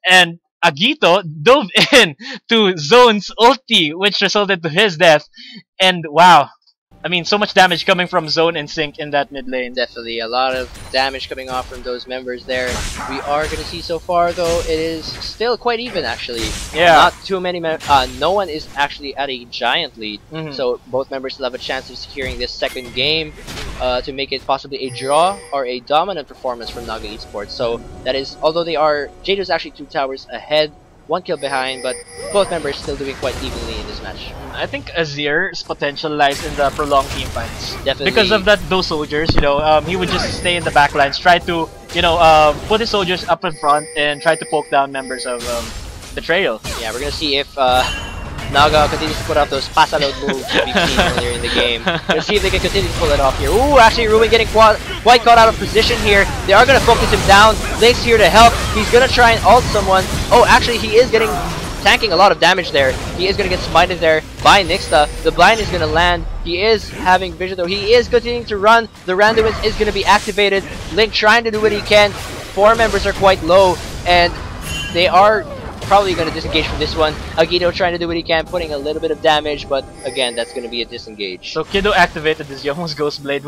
and Agito dove in to Zone's ulti, which resulted to his death. And wow, I mean, so much damage coming from Zone and Sync in that mid lane. Definitely a lot of damage coming off from those members there. We are going to see so far, though, it is still quite even, actually. Yeah. Not too many no one is actually at a giant lead. So both members still have a chance of securing this second game to make it possibly a draw or a dominant performance from Naga Esports. So that is, although they are, Jade is actually 2 towers ahead, 1 kill behind, but both members still doing quite evenly in this match. I think Azir's potential lies in the prolonged team fights. Definitely. Because of those soldiers, he would just stay in the back lines, try to, put his soldiers up in front and try to poke down members of Betrayal. Yeah, we're gonna see if Naga continues to put out those pass-a-load moves that we've seen earlier in the game. Let's see if they can continue to pull it off here. Ooh, actually Ruin getting quite caught out of position here. They are going to focus him down. Link's here to help. He's going to try and ult someone. Oh, actually he is tanking a lot of damage there. He is going to get smited there by Nixta. The blind is going to land. He is having vision though. He is continuing to run. The randomness is going to be activated. Link trying to do what he can. 4 members are quite low, and they are probably going to disengage from this one. Agito trying to do what he can, putting a little bit of damage, but again, that's going to be a disengage. So Kiddo activated this Young's Ghost Blade.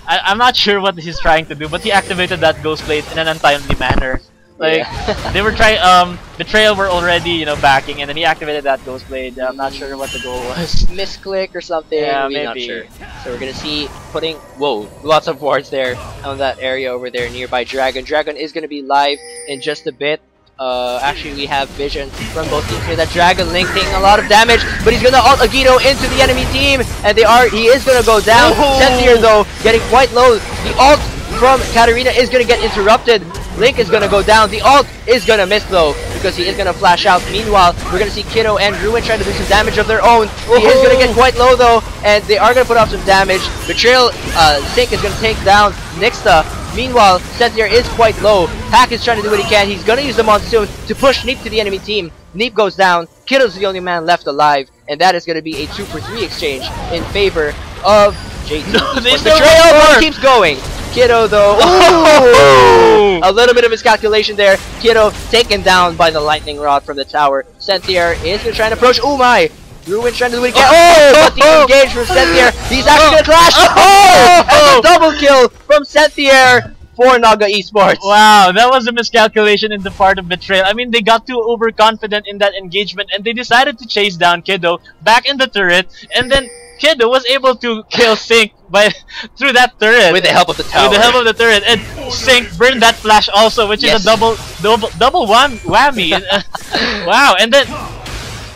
I'm not sure what he's trying to do, but he activated that Ghost Blade in an untimely manner. Like, yeah. they were trying, Betrayal were already, you know, backing, and then he activated that Ghost Blade. I'm not sure what the goal was. Misclick or something, Yeah, we're maybe. not sure. So we're gonna see putting, whoa, lots of wards there on that area over there nearby Dragon. Dragon is gonna be live in just a bit. Actually, we have vision from both teams here. That Dragon Link taking a lot of damage, but he's gonna ult Agito into the enemy team, and he is gonna go down. Senthier though, getting quite low. The ult from Katarina is gonna get interrupted. Link is gonna go down. The ult is gonna miss though, because he is gonna flash out. Meanwhile, we're gonna see Kiddo and Ruin trying to do some damage of their own. He is gonna get quite low though, and they are gonna put off some damage. Betrayal, Sink is gonna take down Nixta. Meanwhile, Senthier is quite low. Hack is trying to do what he can. He's gonna use the Monsoon to push Neep to the enemy team. Neep goes down. Kiddo's the only man left alive, and that is gonna be a 2-for-3 exchange in favor of JT. Betrayal keeps going. Kiddo though, a little bit of miscalculation there. Kiddo taken down by the lightning rod from the tower. Senthier is gonna try and approach. Oh my! Ruin trying to do it again. But the engage from Senthier. He's actually gonna clash. And a double kill from Senthier for Naga Esports. Wow, that was a miscalculation in the part of Betrayal. I mean, they got too overconfident in that engagement, and they decided to chase down Kiddo back in the turret, and then Kiddo was able to kill Sink through that turret with the help of the tower. With the help of the turret, and Sink burned that flash also, which is a double whammy. Wow, and then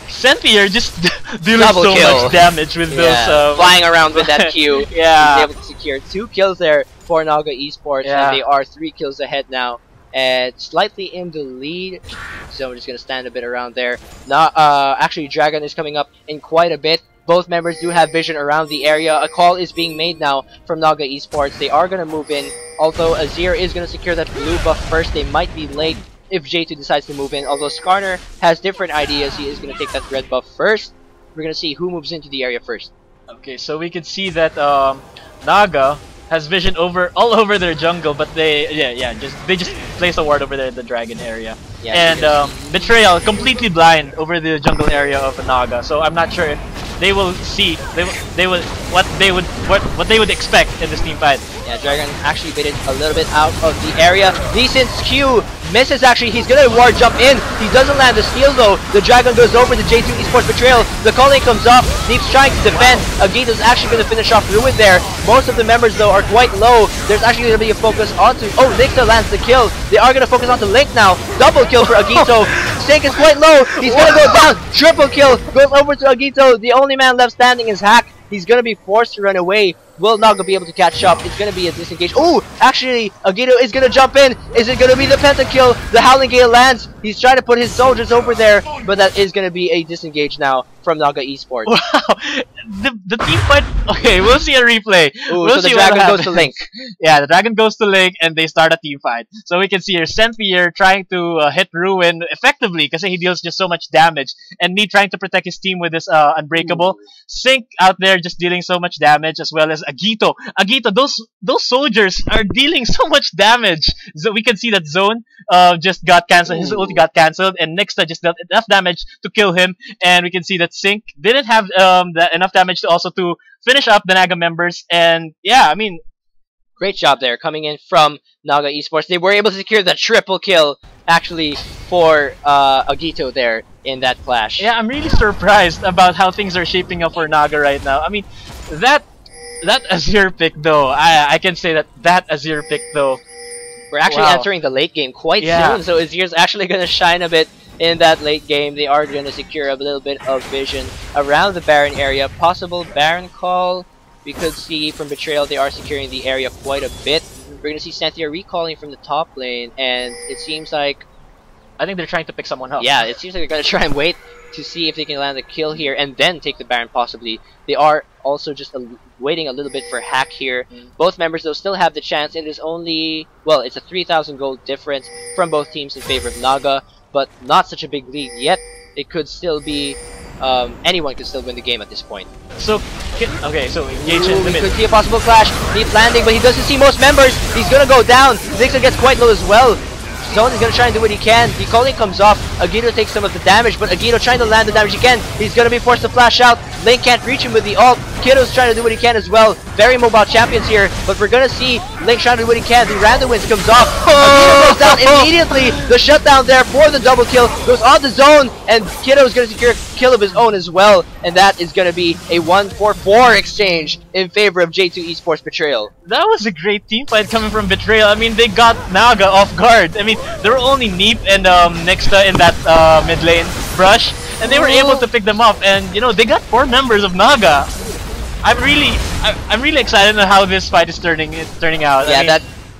Senthier just dealing so much damage with those flying around with that Q. Yeah, he's able to secure 2 kills there for Naga Esports, and they are 3 kills ahead now, and slightly in the lead. So we're just gonna stand a bit around there. Actually, Dragon is coming up in quite a bit. Both members do have vision around the area. A call is being made now from Naga Esports. They are going to move in, although Azir is going to secure that blue buff first. They might be late if J2 decides to move in, although Skarner has different ideas. He is going to take that red buff first. We're going to see who moves into the area first. Okay, so we can see that Naga has vision all over their jungle, but they just place a ward over there in the dragon area. And Betrayal completely blind over the jungle area of Naga. So I'm not sure if they will see what they would expect in this team fight. Yeah, Dragon actually baited a little bit out of the area. Decent's Q misses actually. He's gonna ward jump in. He doesn't land the steal though. The Dragon goes over the J2 Esports Betrayal. The calling comes off. Neep's trying to defend. Agito's actually gonna finish off Ruin there. Most of the members though are quite low. There's actually gonna be a focus onto. Oh, Nixa lands the kill. They are gonna focus onto Link now. Double kill for Agito. Sink is quite low. He's gonna go down. Triple kill goes over to Agito. The only man left standing is Hack. He's gonna be forced to run away. Will Naga be able to catch up? It's gonna be a disengage. Oh, actually, Agito is gonna jump in. Is it gonna be the pentakill? The Howling Gale lands. He's trying to put his soldiers over there, but that is gonna be a disengage now from Naga Esports. Wow, the team fight. Okay, we'll see a replay. Ooh, so the Dragon goes to Link. Yeah, the Dragon goes to Link, and they start a team fight. So we can see here Senthier trying to hit Ruin effectively because he deals just so much damage, and me trying to protect his team with this Unbreakable. Sink out there just dealing so much damage, as well as Agito. Those soldiers are dealing so much damage. So we can see that Zone just got cancelled. His ulti got cancelled, and Nixta just dealt enough damage to kill him. And we can see that Sink didn't have enough damage to also to finish up the Naga members. And yeah, I mean, great job there coming in from Naga Esports. They were able to secure the triple kill actually for Agito there in that clash. Yeah, I'm really surprised about how things are shaping up for Naga right now. I mean, that Azir pick though, I can say that Azir pick though. We're actually entering the late game quite soon, so Azir's actually going to shine a bit in that late game. They are going to secure a little bit of vision around the Baron area. Possible Baron call. We could see from Betrayal they are securing the area quite a bit. We're going to see Senthier recalling from the top lane, and it seems like, I think they're trying to pick someone up. Yeah, it seems like they're going to try and wait to see if they can land a kill here and then take the Baron possibly. They are also just waiting a little bit for Hack here. Both members though still have the chance. It is only, well, it's a 3,000 gold difference from both teams in favor of Naga, but not such a big lead yet. It could still be, anyone could still win the game at this point. So, okay, so engage in the mid. We could see a possible clash. Neep landing, but he doesn't see most members. He's gonna go down. Nixa gets quite low as well. Zone is going to try and do what he can. The calling comes off. Agito takes some of the damage, but Agito trying to land the damage he can. He's going to be forced to flash out. Link can't reach him with the ult. Kiddo's trying to do what he can as well. Very mobile champions here, but we're going to see Link trying to do what he can. The random wins comes off. Agito goes down immediately. The shutdown there for the double kill goes on the zone, and Kiddo is going to secure a kill of his own as well, and that is going to be a 1-4-4 exchange in favor of J2 Esports Betrayal. That was a great team fight coming from Betrayal. I mean, they got Naga off guard. I mean, there were only Neep and Nixta in that mid lane brush, and they were able to pick them up. And you know, they got 4 members of Naga. I'm really excited on how this fight is turning out.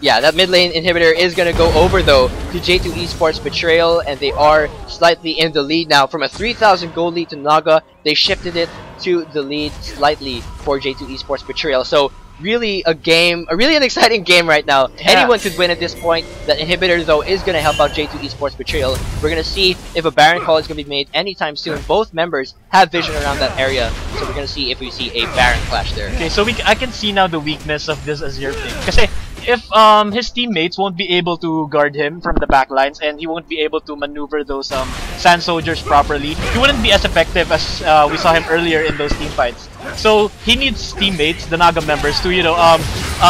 Yeah, that mid lane inhibitor is gonna go over though to J2 Esports Betrayal, and they are slightly in the lead now. From a 3,000 gold lead to Naga, they shifted it to the lead slightly for J2 Esports Betrayal. So really an exciting game right now. Yeah. Anyone could win at this point. That inhibitor though is gonna help out J2 Esports Betrayal. We're gonna see if a Baron call is gonna be made anytime soon. Both members have vision around that area, so we're gonna see if we see a Baron clash there. Okay, so I can see now the weakness of this Azir pick. Kasi if his teammates won't be able to guard him from the backlines, and he won't be able to maneuver those Sand Soldiers properly, he wouldn't be as effective as we saw him earlier in those team fights. So he needs teammates, the Naga members, to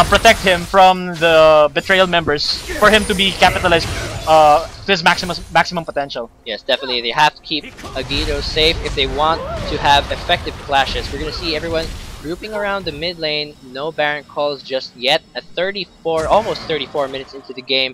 protect him from the Betrayal members for him to be capitalized to his maximum potential. Yes, definitely. They have to keep Agito safe if they want to have effective clashes. We're gonna see everyone grouping around the mid lane. No Baron calls just yet at almost 34 minutes into the game.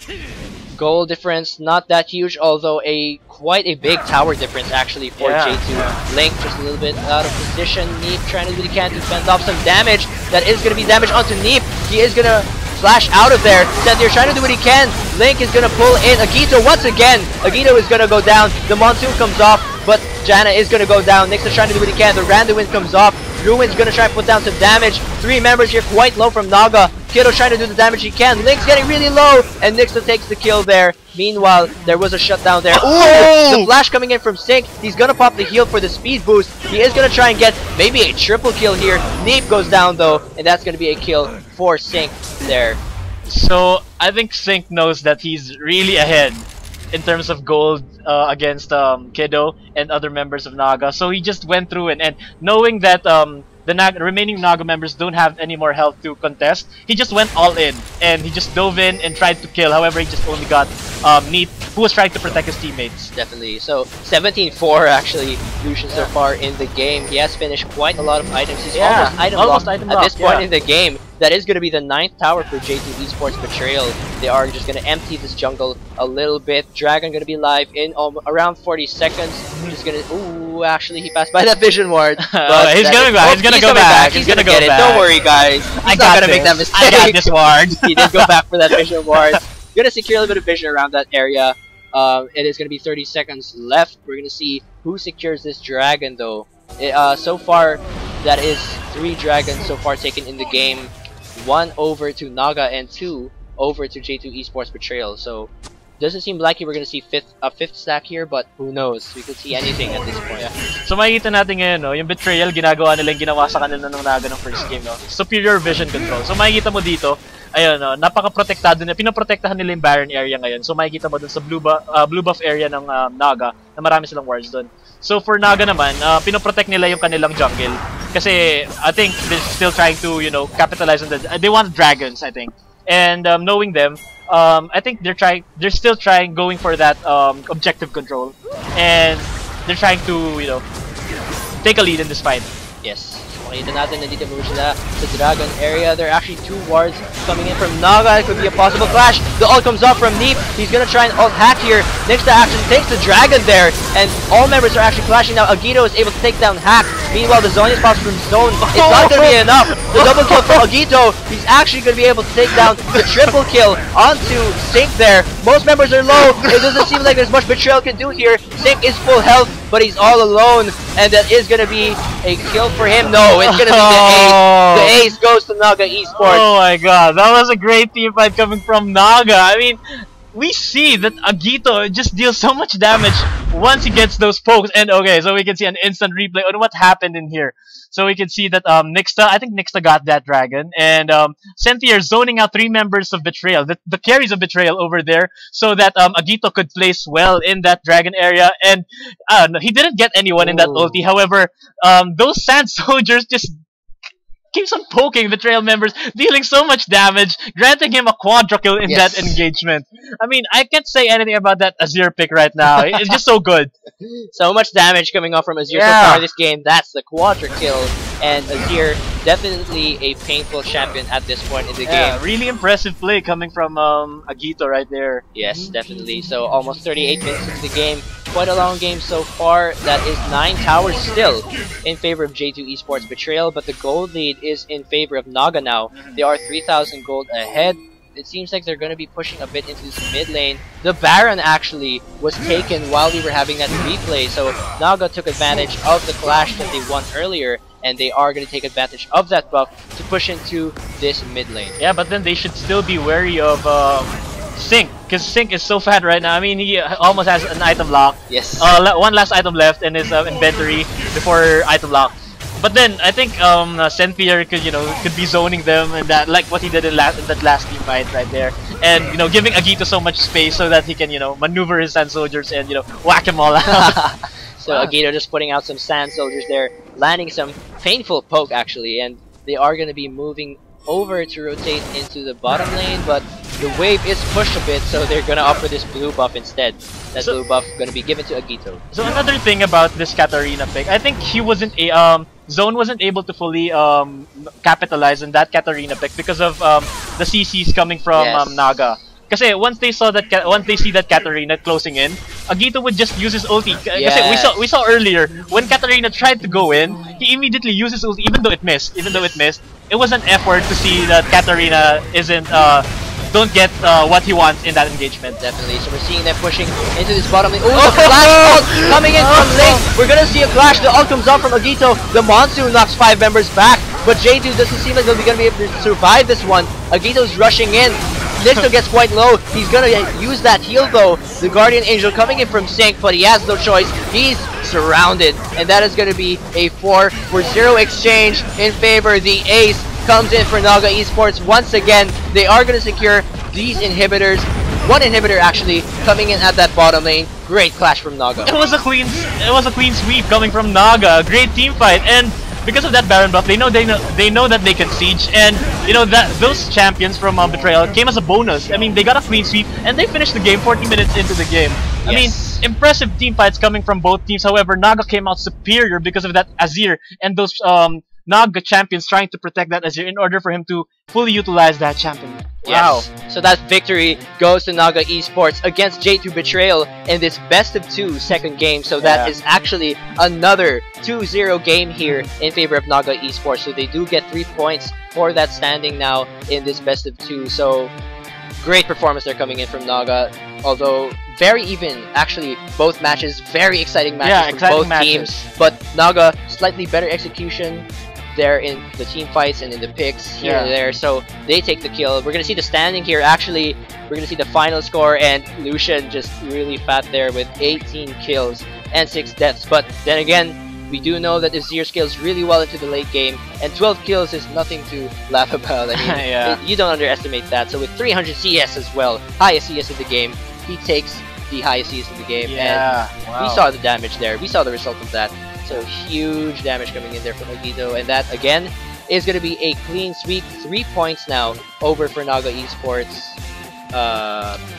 Goal difference not that huge, although quite a big tower difference actually for J2. Link just a little bit out of position. Neep trying to do what he can to fend off some damage. That is going to be damage onto Neep. He is going to flash out of there. Sethir trying to do what he can. Link is going to pull in Agito once again. Agito is going to go down. The Monsoon comes off, but Janna is going to go down. Nyx is trying to do what he can. The Random Wind comes off. Ruin's going to try and put down some damage. 3 members here quite low from Naga. Kiddo trying to do the damage he can. Link's getting really low, and Nyxa takes the kill there. Meanwhile, there was a shutdown there. Ooh! The flash coming in from Sync. He's going to pop the heal for the speed boost. He is going to try and get maybe a triple kill here. Neep goes down though, and that's going to be a kill for Sync there. So I think Sync knows that he's really ahead in terms of gold against Kiddo and other members of Naga. So he just went through and knowing that the remaining Naga members don't have any more health to contest, he just went all in and he just dove in and tried to kill. However, he just only got Neep, who was trying to protect his teammates. Definitely. So 17-4 actually Lucian so far in the game. He has finished quite a lot of items. He's almost item locked at this point in the game. That is going to be the 9th tower for J2 Esports Betrayal. They are just going to empty this jungle a little bit. Dragon going to be live in around 40 seconds. He's going to... Ooh, actually, he passed by that vision ward. But he's going to go back. He's going to go back. He's going to get it. Don't worry, guys. He's not going to make that mistake. I got this ward. He did go back for that vision ward. Going to secure a little bit of vision around that area. It is going to be 30 seconds left. We're going to see who secures this dragon, though. So far, that is 3 dragons so far taken in the game. 1 over to Naga and 2 over to J2 Esports Betrayal. So doesn't seem likely we're gonna see a fifth stack here, but who knows? We could see anything at this point. So makikita natin ngayon, no, yung Betrayal ginagawa nila yung ginawa sa kanila ng Naga ng first game, no. Superior vision control. So makikita mo dito, ayun, no, napaka-protektado nila, pinoprotektahan nila yung Baron area ngayon. So makikita mo dun sa blue buff area ng Naga na marami silang wards dun. So for Naga naman, pinoprotect nila yung kanilang jungle. Kasi I think they're still trying to, capitalize on they want dragons, I think. And knowing them, I think they're still going for that objective control. And they're trying to, take a lead in this fight. Yes. Makita natin nandito mo sila sa Dragon area. There are actually 2 wards coming in from Naga. It could be a possible clash. The ult comes off from Neep. He's gonna try and ult hack here. Nyx actually takes the Dragon there, and all members are actually clashing now. Agito is able to take down Hack. Meanwhile, the Zonius pops from Zone. It's not gonna be enough. The double kill from Agito. He's actually gonna be able to take down the triple kill onto Sync there. Most members are low. It doesn't seem like there's much Betrayal can do here. Sync is full health, but he's all alone, and that is gonna be a kill for him. No, it's gonna be the ace. The ace goes to Naga Esports. Oh my god, that was a great team fight coming from Naga. I mean, we see that Agito just deals so much damage once he gets those pokes. And okay, so we can see an instant replay on what happened in here. So we can see that Nixta, I think Nixta got that dragon, and Cynthia zoning out 3 members of Betrayal, the carries of Betrayal over there, so that Agito could place well in that dragon area. And no, he didn't get anyone in that Ooh. ulti. However, those sand soldiers just keeps on poking Betrayal members, dealing so much damage, granting him a quadra kill in Yes. that engagement. I mean, I can't say anything about that Azir pick right now. It's just so good. So much damage coming off from Azir so Yeah. far this game. That's the quadra kill, and Azir definitely a painful champion at this point in the Yeah, game. really impressive play coming from Agito right there. Yes, definitely. So almost 38 minutes into the game. Quite a long game so far. That is 9 towers still in favor of J2 Esports Betrayal, but the gold lead is in favor of Naga now. They are 3,000 gold ahead. It seems like they're going to be pushing a bit into this mid lane. The Baron actually was taken while we were having that replay, so Naga took advantage of the clash that they won earlier, and they are going to take advantage of that buff to push into this mid lane. Yeah, but then they should still be wary of Sync, because Sync is so fat right now. I mean, he almost has an item lock. Yes. One last item left in his inventory before item lock. But then I think Senpier could be zoning them, and that, like what he did in that last team fight right there, and giving Agito so much space so that he can maneuver his sand soldiers and whack them all out. So Agito just putting out some sand soldiers there, landing some painful poke actually, and they are going to be moving over to rotate into the bottom lane, but the wave is pushed a bit, so they're going to offer this blue buff instead. That blue buff going to be given to Agito. So another thing about this Katarina pick, I think he wasn't Zone wasn't able to fully capitalize on that Katarina pick because of the CCs coming from Yes. Naga. Kasi once they see that Katarina closing in, Agito would just use his ulti. Kasi Yes. we saw earlier when Katarina tried to go in, he immediately used his ulti even though it missed. It was an effort to see that Katarina don't get what he wants in that engagement. Definitely. So we're seeing them pushing into this bottom lane. Oh, the flash ult coming in from late. We're gonna see a clash. The ult comes out from Agito. The monsoon knocks 5 members back, but J2 doesn't seem like they'll be gonna be able to survive this one. Agito's rushing in. Nixo gets quite low. He's gonna use that heal though. The Guardian Angel coming in from Sync, but he has no choice. He's surrounded, and that is gonna be a 4-for-0 exchange in favor. The ace comes in for Naga Esports once again. They are going to secure these inhibitors. One inhibitor actually coming in at that bottom lane. Great clash from Naga. It was a clean sweep coming from Naga. Great team fight, and because of that Baron buff, they know that they can siege, and that those champions from Betrayal came as a bonus. I mean, they got a clean sweep and they finished the game 40 minutes into the game. I mean, impressive team fights coming from both teams. However, Naga came out superior because of that Azir and those Naga champions trying to protect that Azir in order for him to fully utilize that champion. Wow. Yes. So that victory goes to Naga Esports against J2 Betrayal in this best of 2 second game. So that is actually another 2-0 game here in favor of Naga Esports. So they do get 3 points for that standing now in this best of 2. So great performance they're coming in from Naga. Although very even, actually both matches, very exciting matches from both teams. But Naga slightly better execution there in the team fights and in the picks here and there, so they take the kill. We're gonna see the standing here. Actually, we're gonna see the final score, and Lucian just really fat there with 18 kills and 6 deaths. But then again, we do know that Azir scales really well into the late game, and 12 kills is nothing to laugh about. I mean, you don't underestimate that. So with 300 CS as well, highest CS of the game, he takes the highest CS of the game, and we saw the damage there. We saw the result of that. So huge damage coming in there from Agito, and that again is going to be a clean sweep. 3 points now over for Naga Esports.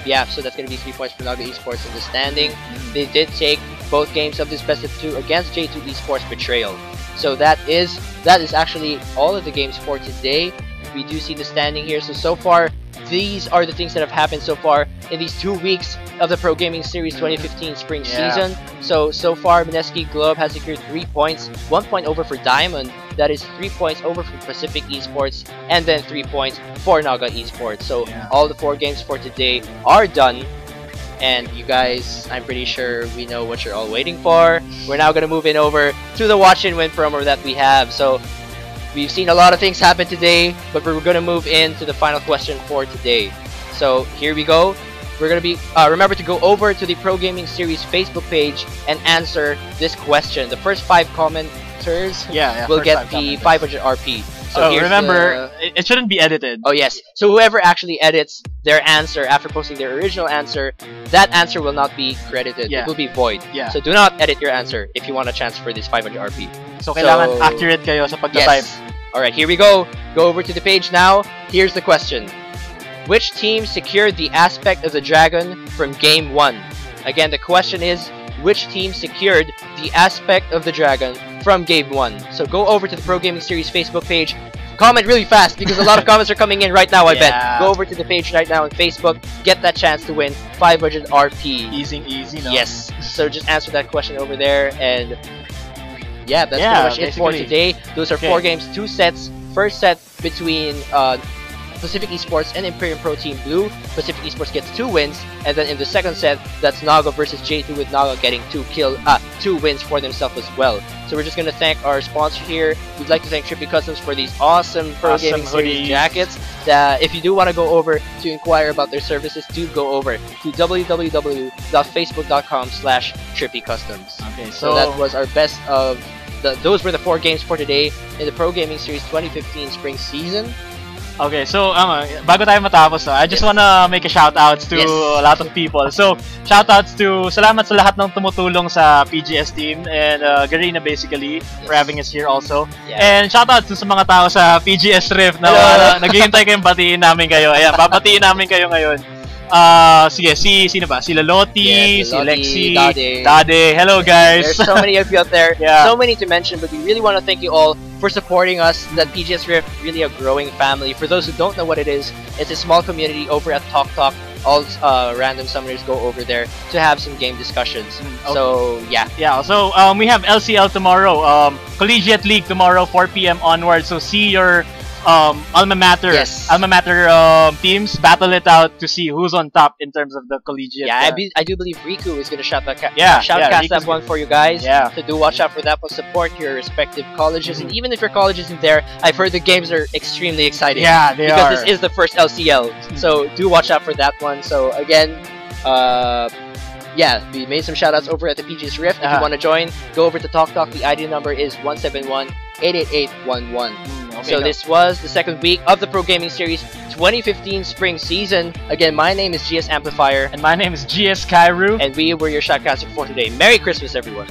Yeah, so that's going to be 3 points for Naga Esports in the standing. They did take both games of this best of 2 against J2 Esports Betrayal. So that is actually all of the games for today. We do see the standing here. So far, these are the things that have happened so far in these 2 weeks of the Pro Gaming Series 2015 Spring Season. So far, Mineski Globe has secured 3 points, 1 point over for Diamond. That is 3 points over for Pacific Esports, and then 3 points for Naga Esports. So all the 4 games for today are done. And you guys, I'm pretty sure we know what you're all waiting for. We're now going to move in over to the watch and win promo that we have. So we've seen a lot of things happen today, but we're going to move into the final question for today. So here we go. we're gonna be remember to go over to the Pro Gaming Series Facebook page and answer this question. The first 5 commenters will first get 5 the commenters. 500 RP. So here's remember, it shouldn't be edited. Oh yes. So whoever actually edits their answer after posting their original answer, that answer will not be credited. Yeah. It will be void. Yeah. So do not edit your answer if you want a chance for this 500 RP. So kailangan accurate kayo sa pagta-type. Yes. Alright, here we go. Go over to the page now. Here's the question. Which team secured the aspect of the dragon from Game 1? Again, the question is, which team secured the aspect of the dragon from Game 1? So go over to the Pro Gaming Series Facebook page. Comment really fast because a lot of comments are coming in right now, I bet. Go over to the page right now on Facebook. Get that chance to win 500 RP. Easy, no? Yes. So just answer that question over there, and yeah, that's pretty much it for today. Those are 4 games, 2 sets. First set between Pacific Esports and Imperium Pro Team Blue. Pacific Esports gets 2 wins, and then in the second set, that's Naga versus J2 with Naga getting 2 wins for themselves as well. So we're just gonna thank our sponsor here. We'd like to thank Trippy Customs for these awesome Pro Gaming Series jackets. If you do want to go over to inquire about their services, do go over to www.facebook.com/trippycustoms. Okay, So that was our best of those were the 4 games for today in the Pro Gaming Series 2015 spring season. Okay, so bago tayo matapos, I just wanna make a shout-outs to a lot of people. So, shout-outs to salamat sa lahat ng tumutulong sa PGS team and Garena basically for having us here also. And shout-outs sa mga tao sa PGS Rift na naghihintay kayong batiin namin kayo. Ayan, babatiin namin kayo ngayon. Sige, sino ba? Si Lalotti, si Lexi, Dade. Hello guys. There's so many of you out there. So many to mention, but we really want to thank you all for supporting us. That PGS Rift, really a growing family. For those who don't know what it is, it's a small community over at Talk. All random summoners go over there to have some game discussions. Okay. So yeah. So we have LCL tomorrow. Collegiate League tomorrow, 4 p.m. onward. So see your alma mater teams battle it out to see who's on top in terms of the collegiate. I do believe Riku is gonna shoutcast that one for you guys. So do watch out for that one. Support your respective colleges, and even if your college isn't there, I've heard the games are extremely exciting. Because this is the first LCL, so do watch out for that one. So again, we made some shoutouts over at the PGS Rift. If you want to join, go over to Talk. The ID number is 171-88811. So this was the second week of the Pro Gaming Series 2015 spring season. Again, my name is GS Amplifier. And my name is GS Kairu. And we were your shoutcaster for today. Merry Christmas, everyone.